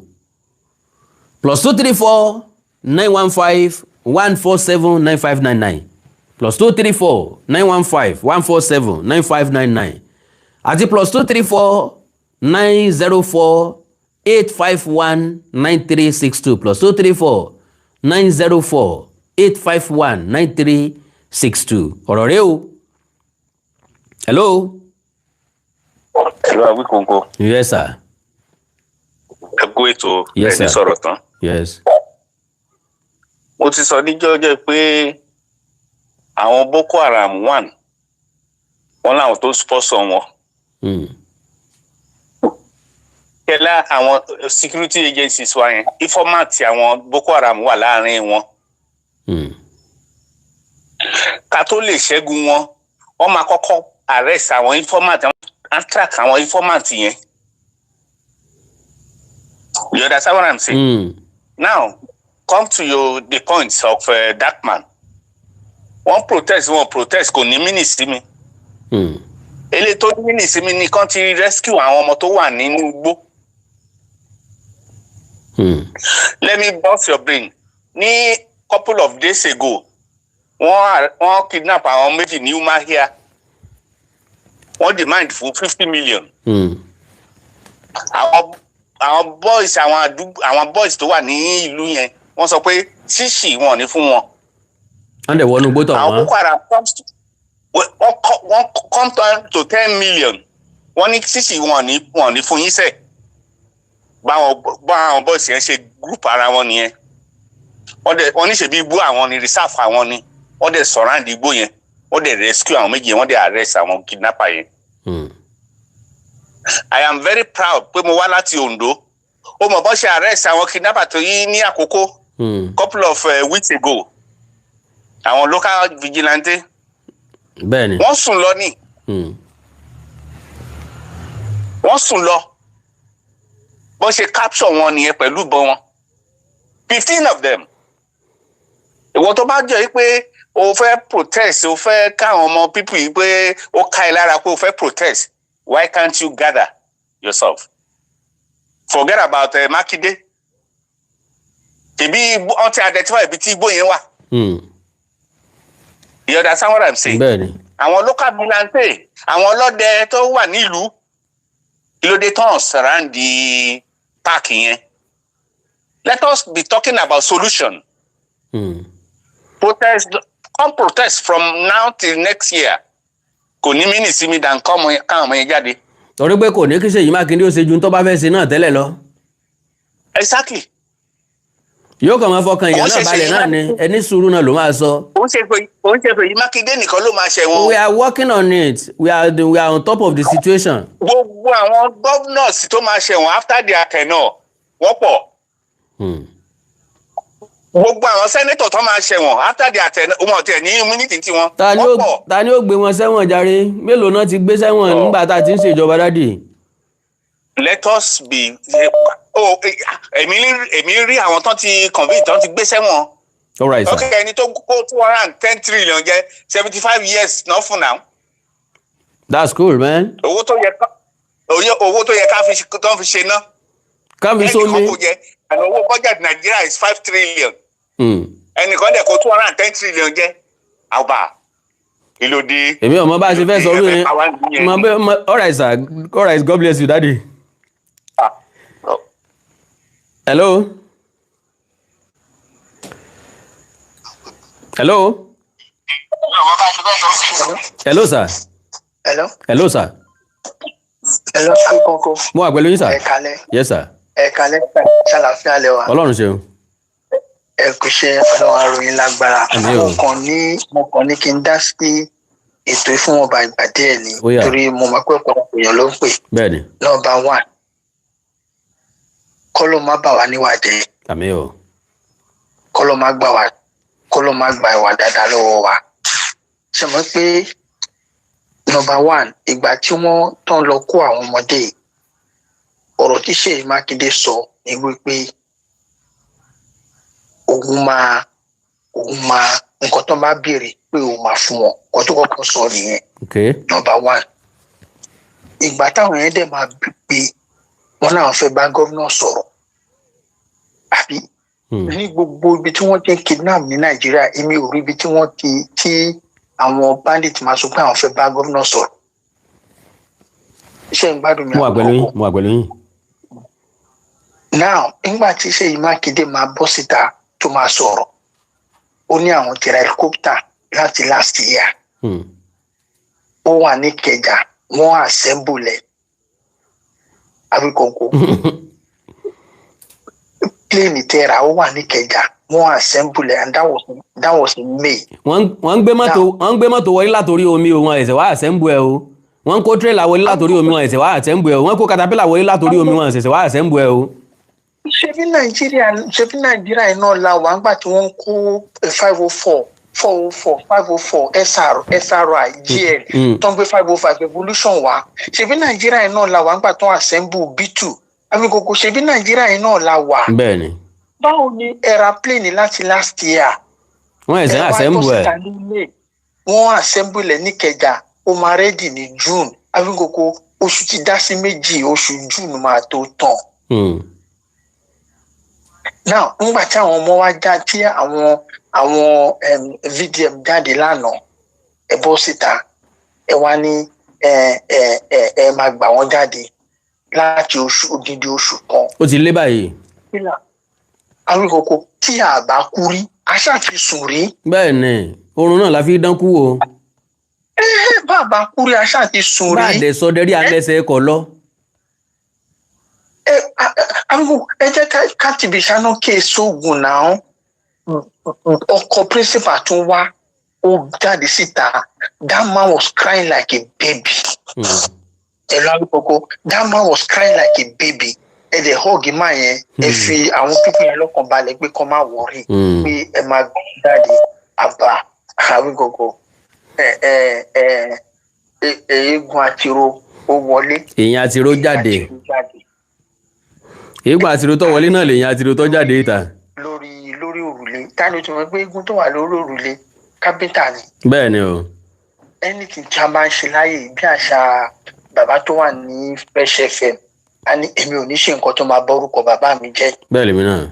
+234 915 147 9599 +234 915 147 9599 àti +234 904 851 9362 +234 904 851 9362. Ọ̀rọ̀ rẹ o. Hello. Hello, Awikonko. Yes, sir. Ẹ kú ètò Yes, sir. ẹni sọ̀rọ̀ tán. Yes. Mo ti sọ níjọ́jọ́ pé àwọn Boko Haram wọ́n láwọn tó sponsor wọn. Kẹ́lá àwọn security agencies wa yẹn, informant àwọn Boko Haram wà láàrin wọn. Ká tó lè ṣẹ́gun wọn, wọ́n máa kọ́kọ́ arrest àwọn informant, and track àwọn informant yẹn. You understand what I'm saying? Now, come to the points of that man. wọ́n protest kò ní mínì sí mi. Eléyìí tó ní mínì sí mi ni kán ti rescue àwọn ọmọ tó wà nínú igbó. Let me burst your brain. Ní couple of days ago, wọ́n kidnap àwọn méjì ní Umahia. Wọ́n demand fún 50 million. Àwọn boys tó wà ní ìlú yẹn wọ́n sọ pé ṣíṣì wọn ní fún wọn. wọ́n dẹ̀ wọnú gbótọ̀ wọn. àwọn Boko Haram wọ́n come down to 10 million. Wọ́n ní ṣíṣì wọn ní fún yín sẹ̀. Báwọn boys yẹn ṣe group ara wọn nìyẹn. Wọ́n ní ṣebí igbó àwọn ni reserve àwọn ni. Wọ́n dẹ̀ surround igbó yẹn. Wọ́n dẹ̀ rescue àwọn méjì yẹn. Wọ́n dẹ̀ arrest àwọn kidnapper yẹn. I am very proud pé mo wá láti Ondo. Ó mọ̀ bọ́ ṣe arrest àwọn kidnapper tó yí ní Àkókó. Couple of weeks ago. Àwọn local vigilante. Bẹ́ẹ̀ni. Wọ́n sùn lọ ní. Wọ́n sùn lọ. Bọ́ ṣe capture wọn nìyẹn pẹ̀lú ìbọn wọn. 15 of them. Ìwọ tó bá jẹ́ pé o fẹ́ protest, o fẹ́ káwọn ọmọ people yìí pé ó ká ẹ lára pé o fẹ́ protest. Why can't you gather yourself? Forget about Makinde. Tẹ̀bí wọ́n ti identify ibi tí igbó yẹn wà. You understand what I'm saying? Bẹ́ẹ̀ni. Àwọn local vigilante, àwọn ọlọ́dẹ tó wà nílùú, ìlódé tán surround the park yẹn. Let us be talking about solution. Come protest from now till next year. Kò ní mínì sí mi dàn káwọn ọmọ yẹn jáde. Torí pé kò ní kí Seyi Makinde ó ṣe ju tó bá fẹ́ ṣe náà tẹ́lẹ̀ lọ. Exactly. Yóò kàn máa fọkàn ìyá náà balẹ̀ náà ni ẹni sùúrù náà ló máa sọ. Òun ṣe Seyi Makinde nìkan ló máa ṣe wọn. We are working on it. We are on top of the situation. Gbogbo àwọn governors tó máa ṣe wọn after their tenure wọ́n pọ̀. Gbogbo àwọn senator tó máa ṣe wọn after their tenure wọn tẹ̀ ní immunity tí wọn wọ́n pọ̀. Ta ni ó gbé wọn sẹ́wọ̀n jàre? Mélòó náà ti gbé sẹ́wọ̀n nígbà tá a ti ń ṣèjọba dádì? Let us be èmi rí àwọn tán ti convict tán ti gbé sẹ́wọ̀n. All right, sir. Okay, ẹni tó kó 210 trillion jẹ́ 75 years náà fún now. That's cool, man. Owó tó yẹ ká fi ṣe ná. Ká fi sómi. Ẹnìkan kò jẹ and owó budget Nigeria is 5 trillion. Ẹnìkan dẹ̀ kó 210 trillion jẹ́ àbá ìlòdì. Èmi ò mọ bá a ṣe fẹ́ sọ orí yẹn. All right, sir. All right, God bless you, daddy. Hello. Hello. Hello, sir. Hello. Hello, sir. Hello, Ankoko. Mo wà pẹ̀lú yín, sir. Ẹ kálẹ́. Yes, sir. Ẹ kálẹ́ ṣàlàfíà lẹ́wà. Ọlọ́run ṣeun. Ẹ kú iṣẹ́ Ọlọ́run aróyin lágbára. Mo kàn ní kí n dá sí ètò ìfúnwọ̀nba ìgbà díẹ̀ ni. Torí mo máa pẹ́ ọ̀pọ̀lọpọ̀ èèyàn ló ń pè. Bẹ́ẹ̀ni. Number 1. Kọ́lọ́ má bà wá níwà jẹ́. Àmín o. Kọ́lọ́ má gba ìwà dáadáa lọ́wọ́ wa. Ṣé mo pé number 1 ìgbà tí wọ́n tán lọ kó àwọn ọmọdé ọ̀rọ̀ tí Seyi Makinde sọ ni wípé òun máa nǹkan tó bá béèrè pé òun máa fún wọn kó tó kọ́kọ́ sọ nìyẹn. Number 1 ìgbà táwọn yẹn dẹ̀ máa pè wọ́n náà fẹ́ bá gómìnà sọ̀rọ̀ àbí ní gbogbo ibi tí wọ́n ti ń kidnap ní Nàìjíríà èmi ò rí ibi tí wọ́n tí àwọn bandit máa sọ pé àwọn fẹ́ bá gómìnà sọ̀rọ̀. Iṣẹ́ ìgbádùn mi àkọ́kọ́. Mo wà pẹ̀lú yín. Now nígbà tí Seyi Makinde máa bọ́ síta tó máa sọ̀rọ̀ ó ní àwọn ti ra helicopter láti last year. Ó wà ní Ìkẹjà wọ́n assemble àbíkọ̀kọ̀ plane tẹ́ra ó wà ní Ìkẹjà wọ́n assemble and that was in May. Wọ́n gbé mọ́tò wọlé látòrí omi o wọn ẹ̀sẹ̀ wá assemble ẹ o. Wọ́n kó trailer wọlé látòrí omi wọn ẹ̀sẹ̀ wá assemble ẹ o. Wọ́n kó caterpillar wọlé látòrí omi wọn ẹ̀sẹ̀ wá assemble ẹ o. Ṣebí Nàìjíríà iná la wà nígbà tí wọ́n kó 504 404 504 SRI GL tó ń gbé 505 revolution wá. Ṣebí Nàìjíríà iná la wà nígbà tó ń assemble B2 àbíkọ̀kọ̀ ṣebí Nàìjíríà iná la wà. Bẹ́ẹ̀ni. Báwo ni aeroplane láti last year wọ́n ẹ̀sẹ̀ assemble ẹ̀. Wọ́n assemble ẹ̀ ní Ìkẹjà, ó máa ready ní June. Awíkoko oṣù ti dá sí méjì, oṣù June máa tó tán. Now, nígbà tí àwọn ọmọ wa já tí àwọn VDM jáde lánàá, ẹ bọ́ síta, ẹ wá ní ẹ máa gbà wọ́n jáde láti odidi oṣù kan. Ó ti lé báyìí. Awíkoko tí a bá kú rí, a ṣàfisùn rí. Bẹ́ẹ̀ ni, oorun náà la fi dán kú o. Bàbá kú rí, a ṣàfisùn rí. Bá a dẹ̀ sọ dẹ́rí alẹ́sẹ̀ kọ lọ. Ẹ jẹ́ ká ti bìí ṣáná kí èso oògùn náà. Ọkọ principal tún wá, ó jáde síta. That man was crying like a baby. That man was crying like a baby. Ẹ dẹ̀ hug máa yẹn, ẹ fi àwọn pípín yẹn lọ́kàn balẹ̀ pé kọ́ máa wọ̀rí. Pé ẹ máa gbọ́ jáde àbá Awíkoko. Eégún àtiró ó wọlé. Èèyàn àtiró jáde. Eégún àtiró tó wọlé náà lèèyàn àtiró tó jáde ìta. Lórí òrùlé. Táni tí wọ́n gbé eégún tó wà lórí òrùlé, kápẹ́ntà ni. Bẹ́ẹ̀ ni o. Anything tí a máa ń ṣe láyé bí àṣà bàbá tó wà ní Fresh FM, a ní èmi ò ní ṣe nǹkan tó máa bọ́ orúkọ bàbá mi jẹ́. Bẹ́ẹ̀ lèmi náà.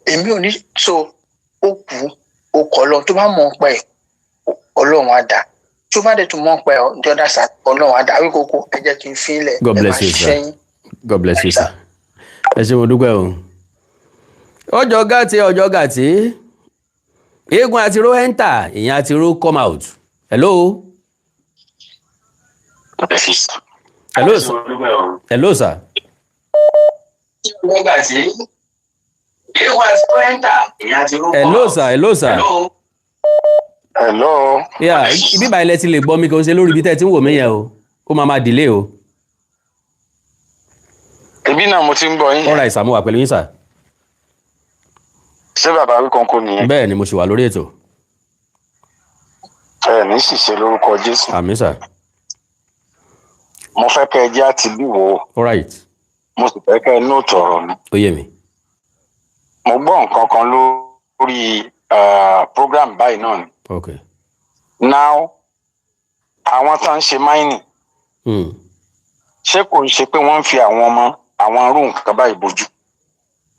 Èmi ò ní so ó kú ó kọ́ lọ tó bá mọ̀ ń pẹ́ Ọlọ́run á dá. Tó bá dẹ̀ tún mọ̀ ń pẹ́ ọjọ́ dàsà Ọlọ́run á dá. Awíkoko ẹ jẹ́ kí n fi ilẹ̀. God bless you, sir. God bless you, sir. Ẹ ṣé mo dúpẹ́ o. Ọjọ́ gàtí. Eégún àtiró enter, èèyàn àtiró come out. Hello. Hello, sir. Hello, sir. Hello, sir. Hello. Yeah, ibi báyìí lẹ ti lè gbọ́ mi kò ń ṣe lórí ibi tẹ́ ti ń wò mí yẹn o. Ó máa delay o. Ibi náà mo ti ń gbọ́ yín. All right, sir, mo wà pẹ̀lú yín, sir. Ṣé bàbá Awíkoko nìyẹn? Bẹ́ẹ̀ ni mo ṣì wà lórí ètò. Ní ṣìṣe lórúkọ Jésù. Àmín, sir. Mo fẹ́ kẹ́ ẹ jẹ́ àti bí wo. All right. Mo sì fẹ́ kẹ́ ẹ nóòtù ọ̀rọ̀ mi. Ó yé mi. Mo gbọ́ nǹkan kan lórí program báyìí náà ni. Okay. Now, àwọn tó ń ṣe mining. Ṣé kò ń ṣe pé wọ́n ń fi àwọn irú nǹkan báyìí bójú?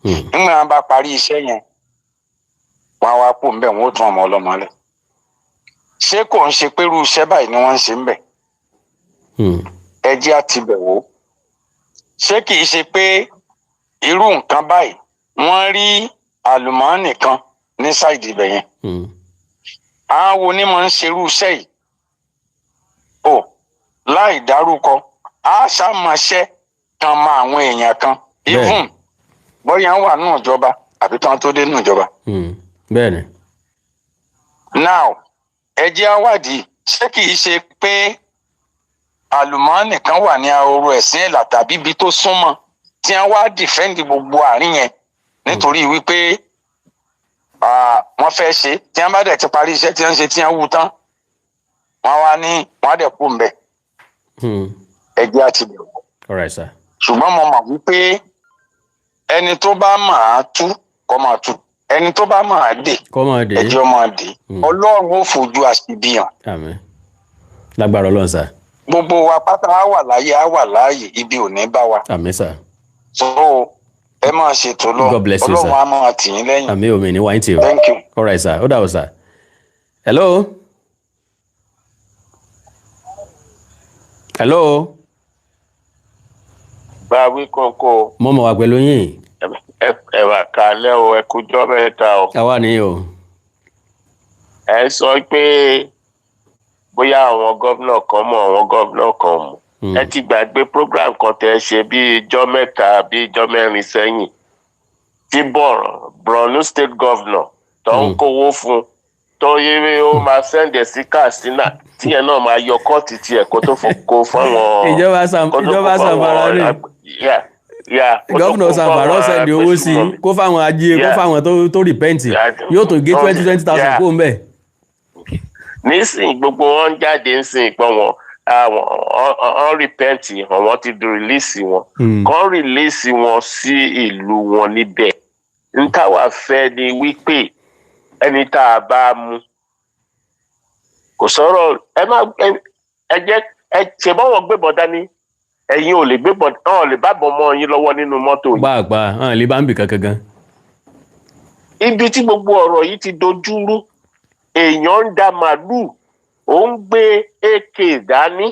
Nígbà wọn bá parí iṣẹ́ yẹn, wọ́n á wá pò ń bẹ̀ wọ́n ó tún ọmọ ọlọ́mọ lẹ̀. Ṣé kò ń ṣe pé irú iṣẹ́ báyìí ni wọ́n ń ṣe ń bẹ̀? Ẹ jẹ́ àti bẹ̀ wò. Ṣé kìí ṣe pé irú nǹkan báyìí wọ́n rí àlùmọ́ọ́nì kan ní sáìdì ibẹ̀ yẹn? Àwọn wo ni máa ń ṣe irú iṣẹ́ yìí? Láì dárúkọ, a ṣàmọ̀ṣẹ́ kan mọ àwọn èèyàn kan. Even bóyá wà nínú ìjọba àbí tán tó dé nínú ìjọba. Bẹ́ẹ̀ni. Now, ẹ jẹ́ àwádìí, ṣé kìí ṣe pé àlùmọ́ọ́nì kan wà ní ahoro ẹ̀sìn ẹ̀là tàbí ibi tó súnmọ́ tí wọ́n wá dìfẹ́ǹdì gbogbo àárín yẹn nítorí wípé wọ́n fẹ́ ṣe tí wọ́n bá dẹ̀ ti parí iṣẹ́ tí wọ́n ṣe tí wọ́n wú tán wọ́n wá ní wọ́n á dẹ̀ kú mbẹ̀. Ẹ jẹ́ àti bẹ̀rù. All right, sir. Ṣùgbọ́n mo mọ̀ wípé ẹni tó bá máa tú kó máa tú, ẹni tó bá máa dè ẹjọ́ máa dè. Ọlọ́run ó fojú àṣìbí hàn. Àmín. Lágbára Ọlọ́run, sir. Gbogbo wa pátá á wà láyé á wà láàyè, ibi ò ní bá wa. Àmín, sir. So ẹ máa ṣètò lọ. God bless you, sir. Ọlọ́run á máa tì yín lẹ́yìn. Àmín omi ní wáyé tí o. Thank you. All right, sir. Ó dàbọ̀, sir. Hello. Hello. Bá Awíkoko. Mo mọ̀ wá pẹ̀lú yín. Ẹ wà kálẹ̀ o, ẹ kújọ́ mẹ́ta o. Àwa ni o. Ẹ sọ pé bóyá àwọn gómìnà kan mọ̀ àwọn gómìnà kan mọ̀. Ẹ ti gbàgbé program kan tẹ́ ṣe bí ijọ́ mẹ́ta bí ijọ́ mẹ́rin sẹ́yìn. Tí Borno State Governor tó ń kówó fún tó yẹ ó máa sẹ́ndẹ̀ sí Katsina tíyẹn náà máa yọ kọ́ọ̀tì tiẹ̀ kó tó kó fáwọn. Ìjọba Zamfara ni. Gọ́vnọ̀ Zamfara sẹ́ndì owó sí kó fáwọn ajé kó fáwọn tó rìpẹ́ǹtì yóò tó gé 20,000 kó ń bẹ̀. Nísìnyí gbogbo wọn jáde ń sìn pé wọn rìpẹ́ǹtì wọn ti di rìlíìsì wọn kàn rìlíìsì wọn sí ìlú wọn níbẹ̀. N táwa fẹ́ ni wípé ẹni tá a bá mú kò sọ̀rọ̀ ẹ jẹ́ ẹ ṣe bọ́wọ́ gbébọn dání ẹ̀yin ò lè gbébọn náà lè bá bọ́n mọ́ yín lọ́wọ́ nínú mọ́tò yìí. gbàgbà lè bá ń bì kankan gan. ibi tí gbogbo ọ̀rọ̀ yìí ti dojú rú èèyàn ń da màálùú ó ń gbé AK dání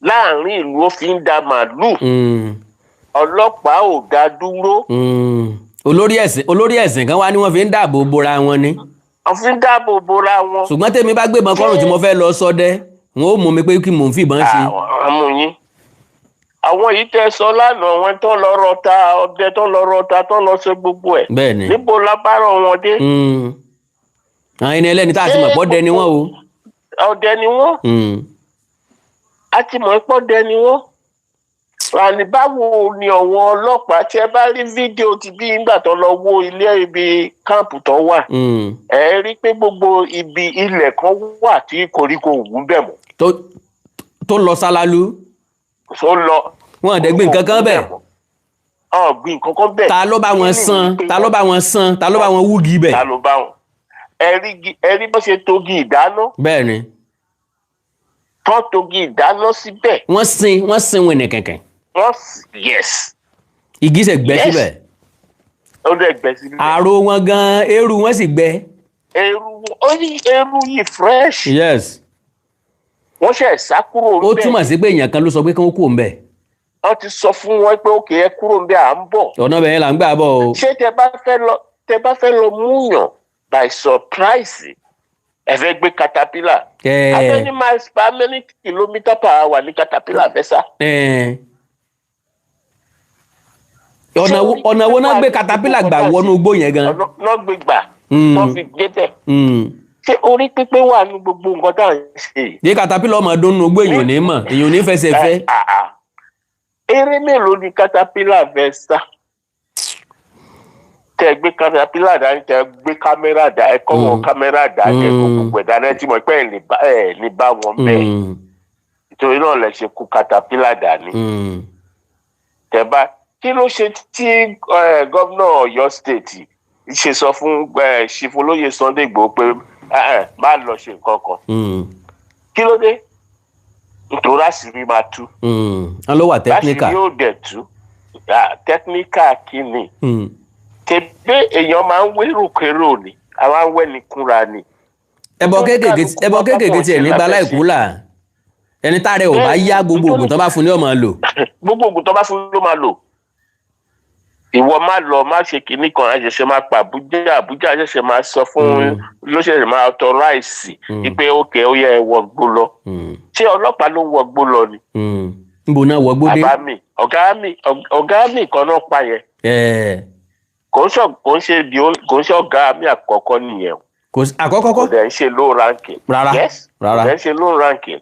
láàrin ìlú ó fi ń da màálùú ọlọ́pàá ò dá dúró. olórí ẹ̀sìn kan wá ní wọ́n fi ń dáàbò bora wọn ni. wọ́n fi ń dáàbò bora wọn. ṣùgbọ́n tèmi bá gbébọn kọ́rùn tí mo fẹ́ lọ ṣọdẹ wọn ó mú mi pé kí mò ń fìbọn ṣe. àwọn yìí tẹ sọ lánàá wọn tó lọ rọta ọdẹ tó lọ rọta tó lọ ṣe gbogbo ẹ̀. bẹ́ẹ̀ni níbo la bá rọ wọn dé. àwọn ẹni ẹlẹ́ni tá a ti mọ̀ pọ́ dẹ ni wọ́n o. ọdẹ ni wọ́n. a ti mọ̀ pọ́ dẹ ni wọ́n. àní báwo ni àwọn ọlọ́pàá tí ẹ bá rí fídíò ti bí nígbà tó lọ wó ilé ibi káàmpù tó wà. ẹ rí pé gbogbo ibi ilẹ̀ kan wà tí koríko wù bẹ̀ mọ́. tó lọ sálálú. tó lọ. wọn ò dẹ̀ gbìn kankan bẹ̀. gbìn kankan bẹ̀. ta ló bá wọn san ta ló bá wọn san ta ló bá wọn wúgi bẹ̀. ta ló bá wọn. ẹ rí bó ṣe togi ìdáná. bẹ́ẹ̀ni. tán togi ìdáná síbẹ̀. wọ́n sin wìnì kẹ̀kẹ́. yes. igi ṣe gbẹ síbẹ̀. ó dẹ̀ gbẹ síbẹ̀. àrò wọn gan eérú wọn sì gbẹ. eérú yìí fresh. yes. wọ́n ṣe sá kúrò ńbẹ̀. ó túmọ̀ sí pé èèyàn kan ló sọ pé kí wọ́n kúrò ńbẹ̀. wọ́n ti sọ fún wọn pé òkè ẹ kúrò ńbẹ̀ à ń bọ̀. ọ̀nà bẹ̀yẹn là ń gbà bọ̀ o. ṣé tẹ bá fẹ́ lọ múyàn by surprise ẹ fẹ́ gbé caterpillar. how many miles per many kilometre per hour ní caterpillar fẹ́ sá. ọ̀nà wo náà gbé caterpillar gbà wọnú igbó yẹn gan. náà gbé gbà wọ́n fi gbé bẹ̀. ṣé orí pípé wà ní gbogbo nǹkan tá à ń ṣe. yé caterpillar ọmọ ọdún nínú igbó èèyàn ní mọ̀ èèyàn ní fẹsẹ̀ fẹ́. eré mélòó ni caterpillar fẹ́ sá. tẹ gbé caterpillar dání tẹ gbé kámẹ́rà dá ẹ kọ́ wọn kámẹ́rà dá tẹ gbogbo ẹ̀dá náà tí mo pẹ́ ẹ̀ ní bá wọn bẹ́ẹ̀. nítorí náà lẹ ṣe kú caterpillar dání. tẹ bá kí ló ṣe tí gómìnà Ọ̀yọ́ state ṣe sọ fún ṣìfọlóye Sunday Igboho pé má lọ ṣe nǹkan kan. kí ló dé nítorí àṣírí máa tú. wọ́n ló wà technical. àṣírí yóò dẹ̀ tú technical kí ni. tẹ̀gbẹ́ èèyàn máa ń wérò kérò ni àwọn awẹ́ni kúnra ni. ẹbọ kéékèèké tiẹ̀ nígbà láìkú là ẹni tá rẹ̀ ò bá yá gbogbo oògùn tó bá fún ni ó máa lò. gbogbo oògùn tó bá fún ló máa lò. ìwọ má lọ má ṣe kinní kan àṣẹṣẹ máa pa Àbújá àṣẹṣẹ máa sọ fún ló ṣẹ̀ṣẹ̀ máa authorize wípé ókè ó yẹ wọgbó lọ. ṣé ọlọ́pàá ló wọgbó lọ ni. níbo náà wọgbó dé. bàbá mi ọ̀gá mi kan náà pa yẹn. kò ń ṣe ọ̀gá mi àkọ́kọ́ nìyẹn. àkọ́kọ́ kọ́. kò dẹ̀ ń ṣe low ranking. rárá kò dẹ̀ ń ṣe low ranking.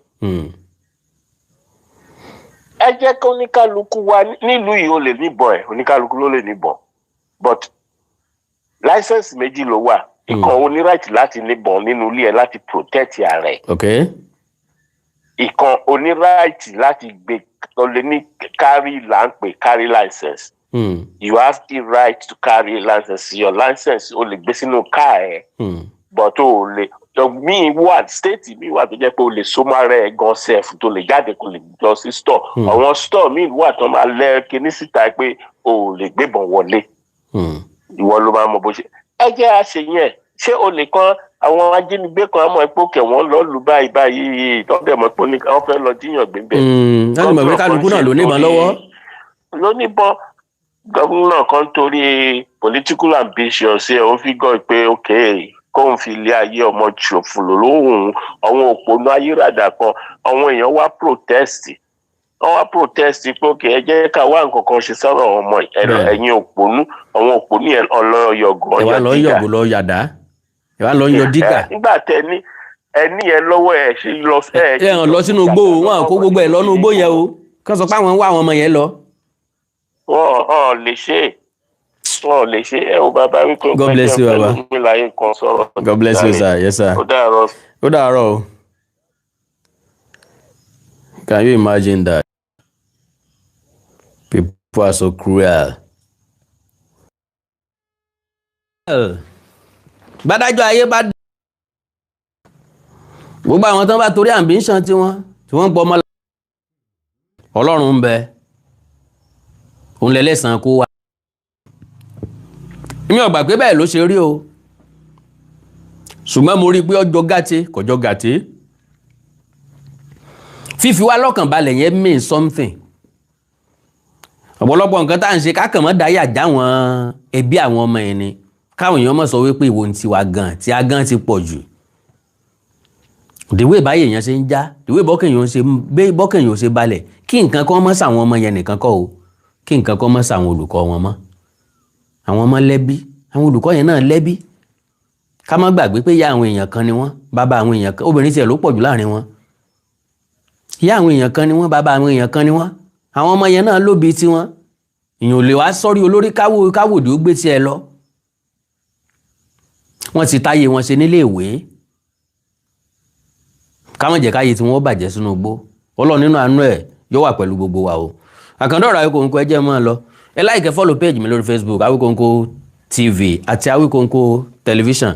ẹ jẹ́ kí oníkálukú wa nílùú yìí ó lè níbọn oníkálukú ló lè níbọn but láísẹ̀nsì méjì ló wà. ìkan o ní right láti níbọn nínú ilé ẹ láti protect ara ẹ. ìkan o ní right láti gbé tó lè ní carry license. You have the right to carry a license. Your license o lè gbé sínú car ẹ. But o lè mi wà state mi wà tó jẹ́ pé o lè súnmọ́ rẹ̀ gan sef tó lè jáde kó lè lọ sí store. Àwọn store mi wà tó máa lẹ́ kíní síta pé o lè gbébọn wọlé. Ìwọ ló máa mọ bó ṣe. Ẹ jẹ́ àṣẹ yẹn. Ṣé o lè kan àwọn ajínigbé kan àmọ́ ẹ̀pọ̀ kẹ̀ wọ́n lọ lù báyìí tọ́jú mọ̀ pé wọ́n fẹ́ lọ jíyàn gbé bẹ́ẹ̀. Láti mọ̀ pé kálukú náà ló níbọn lọ́wọ́. Ló níbọn. Gómìnà kan torí political ambition ṣe òun fi gọ́ pé okay kóun fi ilé ayé ọmọ ṣòfò lóhùn àwọn òpónú ayérádà kan àwọn èèyàn wá protest pé okay ẹ jẹ́ ká wá nǹkan kan ṣe sọ́rọ̀ ọmọ ẹ̀yin òpónú àwọn òpónú yẹn ọlọ́yọ̀gọ̀ ẹ wá lọ yọ̀gò lọ yàdá ẹ wá lọ yọ dígà. nígbà tẹ ní ẹni yẹn lọ́wọ́ ẹ̀ ṣe lọ. ẹ hàn lọ sínú igbó wọn kó gbogbo ẹ lọ́nú igbó yẹn o kán sọ pé àwọn ń wá àwọn ọmọ yẹn lọ. wọn lè ṣe ẹ o bàbá wípé God bless you baba. God bless you sir. Yes sir. ó dàárọ̀ o. Can you imagine that? People are so cruel. bádájọ́ ayé bá gbogbo àwọn tán bá torí ambition tí wọ́n gbọ́ ọmọ Ọlọ́run ń bẹ òun lẹ́lẹ́sàn kó wá mi ò gbà pé bẹ́ẹ̀ ló ṣe rí o ṣùgbọ́n mo rí pé ọjọ́ gàtí kọjọ́ gàtí fífi wá lọ́kàn balẹ̀ yẹn mean something ọ̀pọ̀lọpọ̀ nǹkan tá à ń ṣe kákàn mọ́ dáyà jáwọn ẹbí àwọn ọmọ yẹn ni káwọn èèyàn mọ̀ sọ wípé ìwò ti wà gan tí a gan ti pọ̀ jù dèwé báyìí èèyàn ṣe ń já dèwé bọ́kẹ̀yàn ò ṣe balẹ̀ kí nǹkan kan mọ́ sàwọn ọmọ yẹn nìkan kọ́ o kí nǹkan kan mọ́ sàwọn olùkọ́ wọn mọ́ àwọn ọmọ lẹ́bí àwọn olùkọ́ yẹn náà lẹ́bí ká má gbàgbé pé ìyá àwọn èèyàn kan ni wọ́n bàbá àwọn èèyàn kan obìnrin tiẹ̀ ló pọ̀ jù láàrin wọn ìyá àwọn èèyàn kan ni wọ́n bàbá àwọn èèyàn kan ni wọ́n àwọn ọmọ yẹn náà lóbi tí wọ́n èèyàn ò lè wá sọ́rí olórí káwòdì ó gbé tiẹ̀ lọ wọ́n ti táyé wọn ṣe nílé ìwé káwọn jẹ́ káyé tí wọ́n bàjẹ́ sínú igbó Ọlọ́run nínú àánú ẹ̀ yóò wà pẹ̀lú gbogbo wa o Àkàndọ̀rọ̀ Awíkonko ẹ jẹ́ mọ́ ọ lọ ẹ like follow page mi lórí Facebook Awíkonko TV àti Awíkonko television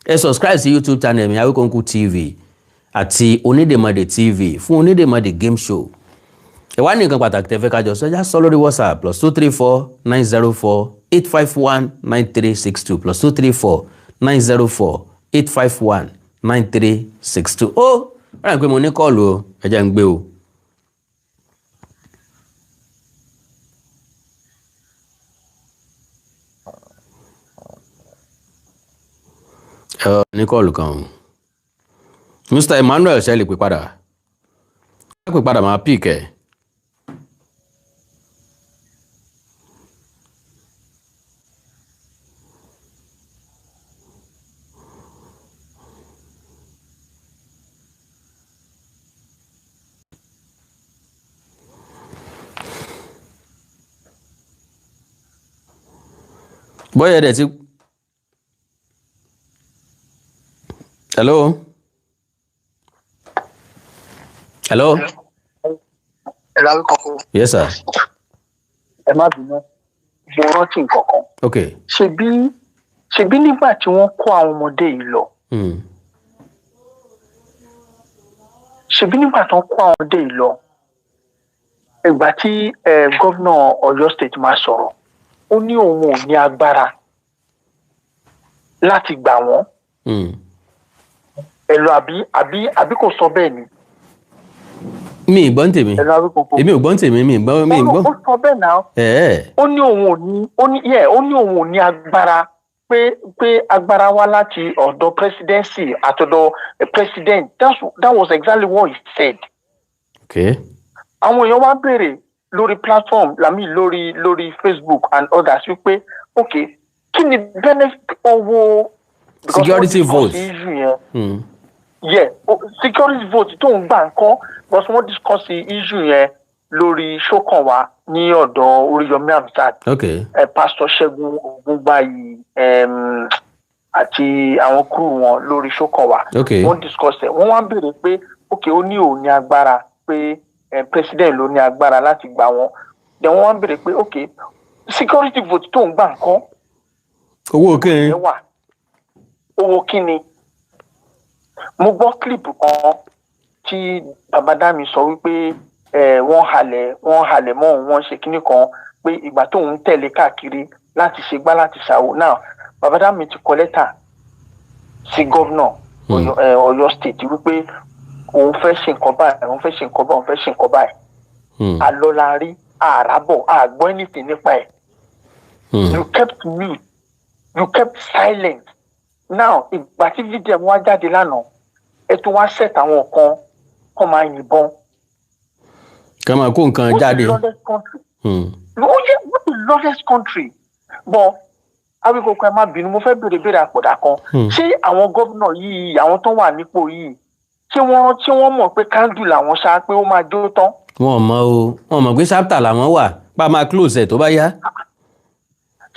ẹ subscribe sí YouTube channel mi Awíkonko TV àti Onídèmọdè TV fún Onídèmọdè game show ẹ wá ní nǹkan pàtàkì tẹ́ fẹ́ kájọ sọ já sọ lórí WhatsApp +234 904 851 9362 +234 904 851 9362 ó rẹ̀ pé mo ní kọ́ọ̀lù o ẹ jẹ́ ń gbé o. ní kọ́ọ̀lù kan Mr. Emmanuel ṣe lè pè padà máa pick ẹ̀. bóyá ẹ̀dẹ̀ ti hello ẹ̀rọ Awíkonko. yes sir. ẹ má bínú mo rántí nǹkan kan. ok. ṣebí nígbà tí wọ́n kó àwọn ọmọdé yìí lọ. ṣebí nígbà tí wọ́n kó àwọn ọmọdé yìí lọ ìgbà tí gómìnà Ọ̀yọ́ state máa sọ̀rọ̀ ó ní òun ò ní agbára láti gbà wọ́n. ẹ̀rọ àbí kò sọ bẹ́ẹ̀ ni. mi ìgbọ́n tèmi èmi ò gbọ́n tèmi mi ìgbọ́n. ó sọ bẹ́ẹ̀ náà. ó ní òun ò ní agbára pé agbára wá láti ọ̀dọ̀ presidency àtọ̀dọ̀ president that was exactly what he said. Okay. àwọn èèyàn wá béèrè lórí platform lórí Facebook and others wípé okay kí ni benefit owó security vote security vote tó ń gbà nǹkan because wọ́n discuss issue yẹn lórí ṣókànwá ní ọ̀dọ̀ Oríyọmí Hamzat pastor Ṣẹ́gun Ògúngbàyí àti àwọn crew wọn lórí ṣókànwá wọ́n discuss ẹ̀ wọ́n wá béèrè pé okay ó ní òun ní agbára pé president ló ní agbára láti gbà wọn then wọ́n wá béèrè pé okay security vote tó ń gbà nǹkan owó kíni mo gbọ́ clip kan tí bàbá Dámi sọ wípé wọ́n halẹ̀ mọ́ òun wọ́n ṣe kíní kan pé ìgbà tóun tẹ̀lé káàkiri láti ṣe gbá láti ṣàwò náà bàbá Dámi ti kọ lẹ́tà sí gómìnà Ọ̀yọ́ state wípé òun fẹ́ ṣe nǹkan báyìí òun fẹ́ ṣe nǹkan báyìí òun fẹ́ ṣe nǹkan báyìí alọ́lárí àràbọ̀ àgbọ́ anything nípa ẹ̀ you kept mute you kept silent now ìgbà tí fídíò wá jáde lánàá ẹ tún wá set àwọn kan máa yìnbọn. ká máa kó nǹkan jáde. what the lawless country but Awíkonko ẹ má bínú mo fẹ́ béèrè àpọ̀dà kan ṣé àwọn gómìnà yìí àwọn tó wà nípò yìí ṣé wọ́n mọ̀ pé kándù làwọn ṣá pé ó máa jó tán. wọn mọ̀ pé chapter làwọn wà pa máa close ẹ̀ tó bá yá.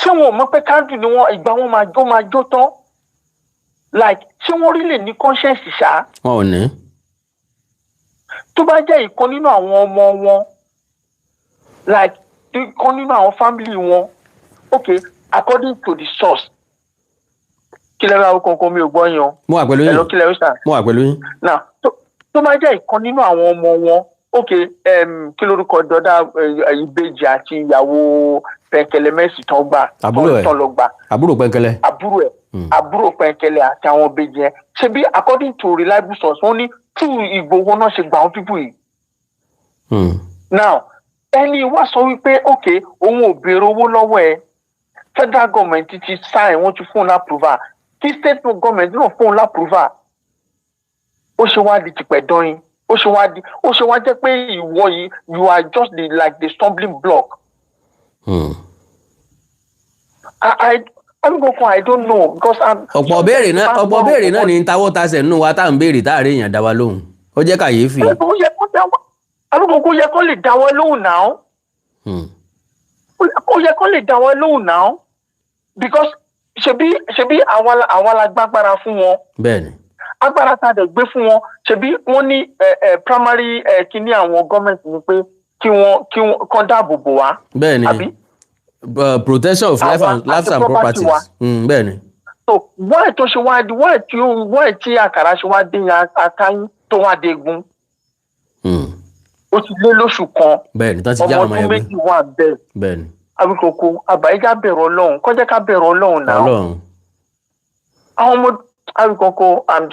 ṣé wọn ò mọ̀ pé kándù ni ìgbà wọn máa jó tán like ṣé wọ́n rí lè ní conscience ṣá. wọn ò ní. tó bá jẹ́ ìkan nínú àwọn ọmọ wọn like ìkan nínú àwọn family wọn okay according to the source kí lẹ ra kankan mi ò gbọ́ yan. mo wà pẹ̀lú yín. Hello, kí lẹ rí sà. mo wà pẹ̀lú yín. Now tó bá jẹ́ ìkan nínú àwọn ọmọ wọn kí lórúkọ dọ́dá ìbejì àti ìyàwó pẹ̀kẹ̀lẹ̀ mẹ́sì tán gbà tán lọ gbà. àbúrò pẹ̀kẹ̀lẹ̀. àbúrò pẹ̀kẹ̀lẹ̀ àti àwọn ìbejì yẹn ṣe bí according to reliable source wọ́n ní tú Ìgbòho náà ṣe gbà wọn pípù yìí. Now ẹni wá sọ wípé òun ò béèrè owó lọ́wọ́ ẹ federal government ti sign wọ́n ti fún un approval kí state government náà fún un approval ó ṣe wá di tìpẹ̀dọ́yìn ó ṣe wá jẹ́ pé ìwọ yìí you are just the stumbling block. I don't know because ọ̀pọ̀ béèrè náà ni tawọ́ tasẹ̀ nínú wa tá à ń béèrè tá à rí èèyàn dá wa lóhùn ó jẹ́ kàyéfì. Arúgbó yẹ kó lè dá wọn lóhùn náà. Ó yẹ kó lè dá wọn lóhùn náà because ṣebí àwa la gbàgbára fún wọn. Bẹ́ẹ̀ni. Agbára tá a dẹ̀ gbé fún wọn ṣebí wọ́n ní primary kíní àwọn gọ́ọ̀mẹ̀ntì ni pé kí wọ́n kàn dáàbò bò wá. Bẹ́ẹ̀ni. Protection of lives and properties. Bẹ́ẹ̀ni. So why tó ṣe wá di why tí àkàrà ṣe wá dé akáyín tó wá dé egun. Ó ti lé lóṣù kan. Bẹ́ẹ̀ni tó ti já ọmọ ọdún méjì wà bẹ́ẹ̀. Bẹ́ẹ̀ni. Abikoko àbáyíká bẹ̀rù Ọlọ́run kọjá ká bẹ̀rù Ọlọ́run náà. Ọlọ́run. Àwọn ọmọ Abikoko I'm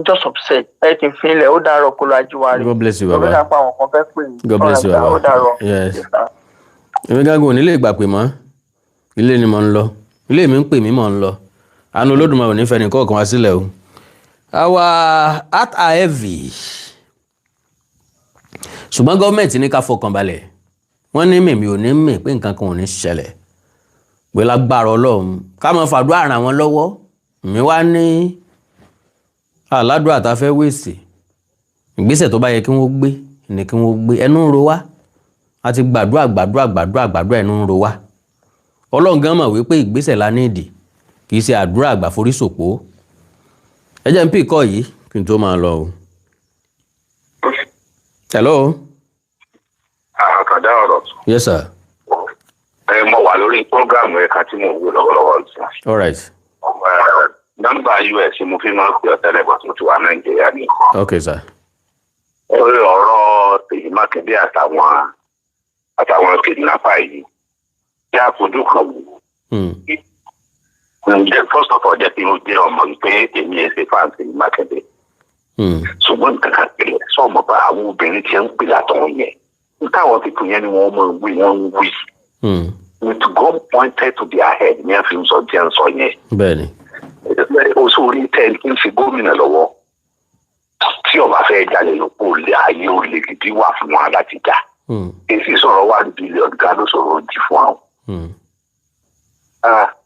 just upset ẹ kì í fi ilẹ̀ ó dàárọ̀ kó lọ ajíwárí. God bless you baba. ọ̀rẹ́ àpá àwọn kan fẹ́ pè mí. God bless you baba. ó dàárọ̀. Yes. Èmi gángan ò ní lè gbà pé mọ́ ilé ni mo ń lọ ilé mi ń pè mí mọ̀ ń lọ àánú Olódùmarè ò ní fẹ́ nìkan kan wá sílẹ̀ o. Our heart are heavy. Ṣùgbọ́n gọ́ọ̀mẹ̀ntì ní ká fọkàn balẹ̀ wọ́n ní mèmí ò ní mè pé nǹkan kan ò ní ṣẹlẹ̀ pé lágbára Ọlọ́run ká máa fàdúrà ràn wọ́n lọ́wọ́ mi wá ní aládùúrà tá a fẹ́ wèsì ìgbésẹ̀ tó bá yẹ kí wọ́n gbé ní kí wọ́n gbé ẹnu ń ro wá a ti gbàdúrà ẹnu ń ro wá Ọlọ́run gan mọ̀ wípé ìgbésẹ̀ la ní ìdí kì í ṣe àdúrà àgbàforísòpó ẹ jẹ́ n pè kọ́ yìí kí n tó máa lọ o. Hello. Àkàndá ọ̀rọ̀. Yes sir. Mo wà lórí prógráàmù ẹ̀ka tí mo wò lọ́wọ́lọ́wọ́ sí. All right. Nọ́mbà US mo fi máa ń pè ọ́ tẹ́lẹ̀ bọ́ tó ti wà Nàìjíríà ní. Okay sir. Orí ọ̀rọ̀ Seyi Makinde àtàwọn kidnapper yìí kí a fojú kan wò. Ǹjẹ́ first of all jẹ́ kí n jẹ́ ọmọ pé èmi ẹ̀ ṣe fáǹsì Seyi Makinde. Ṣùgbọ́n nǹkan kan pè sọ́ọ̀mọ̀ bá àwọn obìnrin tí ń pè látọ̀hún yẹn. Táwọn pípọ̀ yẹn ni wọ́n mọ̀ wí wọ́n ń wí. With God pointed to their head ní àfihàn sọ jẹ́ ń sọ yẹn. Bẹ́ẹ̀ni. Oṣù orí tẹ́lẹ̀ kí n ṣe gómìnà lọ́wọ́ tí ọba fẹ́ jalè ló kó lé ayé ó lè gidi wà fún wọn láti jà. Èsì sọ̀rọ̀ wà bílíọ̀nù gan ló sọ̀rọ̀ ojì fún àwọn.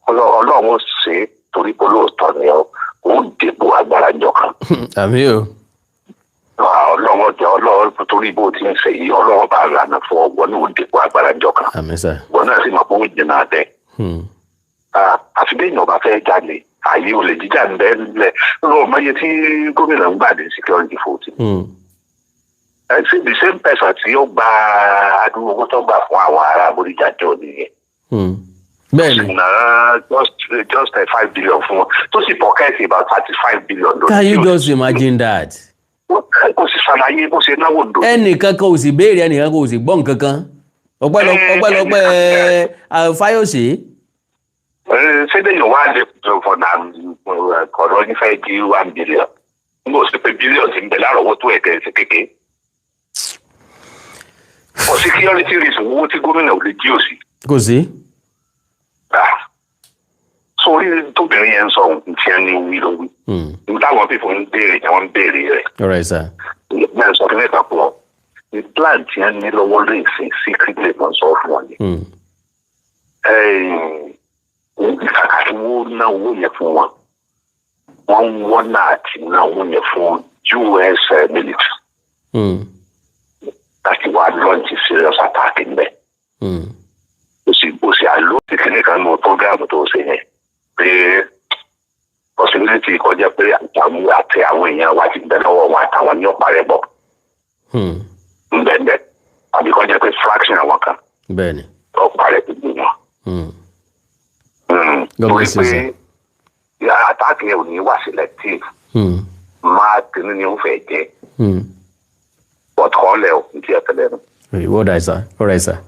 Ọlọ́run ṣe é torí pé lóòótọ́ ni ó dépò agbára jọ kan. Àmín o. Ọlọ́run torí bó ti ń ṣe yìí Ọlọ́run bá lànà fún ọgbọ́n ní ó dépò agbára jọ kan. Àmín sà. Ìwọ náà sì máa fún ìjìnà dẹ. Àfi bẹ́ẹ̀ ni ọba fẹ́ jalè àyè olè jíjà ń bẹ́ẹ̀ lẹ̀ lọ́wọ́ mọ́yé tí gómìnà ń gbà dé security vote. Ṣé the same person tí ó gba adúgbò owó tó gbà fún àwọn ará Bódìjà jọ nìyẹn. Bẹ́ẹ̀ni. Just 5 billion fún wọn tó sì pocket about 35 billion. Can you just imagine that? Kò sì ṣàlàyé bó ṣe náwó dò. Ẹnìkan kan ò sì béèrè ẹnìkan kan ò sì gbọ́ nǹkan kan ọpẹ́lọpẹ́ Fáyọ̀ṣe. Ṣé lẹ́yìn wá lè fọ̀nà ọ̀rọ̀ yín fẹ́ di 1 billion? N kò sí pé bílíọ̀nù ti ń bẹ lárọ̀ọ́wọ́tó ẹ̀kẹ́ ṣe kéke. For security reason owó tí gómìnà ò lè jí òsì. Kò sí. Sórí tóbìnrin yẹn ń sọ ohun tí ẹ ní wí ló wí. Táwọn pípọ̀ ń béèrè tí wọ́n ń béèrè rẹ̀. All right sir. Bẹ́ẹ̀ sọ fún mẹ́ta pọ̀ ní plan tí ẹ ní lọ́wọ́ lè ṣe secretly kan sọ fún wọn ni. Kàkà tí wọ́n ná owó yẹn fún wọn wọ́n ń wọ́n náà ti ná owó yẹn fún US military. Láti wá launch serious attack níbẹ̀. Ó sì àlọ́ ìkíní kan ní program tó ṣe yẹn pé possibility kọjá pé àti àwọn èèyàn wa ti bẹ lọ́wọ́ wọn àtàwọn ní ọ̀pá rẹ̀ bọ̀. Bẹ́ẹ̀ àbí kọjá pé fraction àwọn kan. Bẹ́ẹ̀ni. Ọ̀pá rẹ̀ ti gbé wọn. Lórí pé mark yẹn ò ní wà selective mark ni ó fẹ́ jẹ́ but kọ́ lẹ̀ ò ní tí ẹ tẹ́lẹ̀ nù. What is that?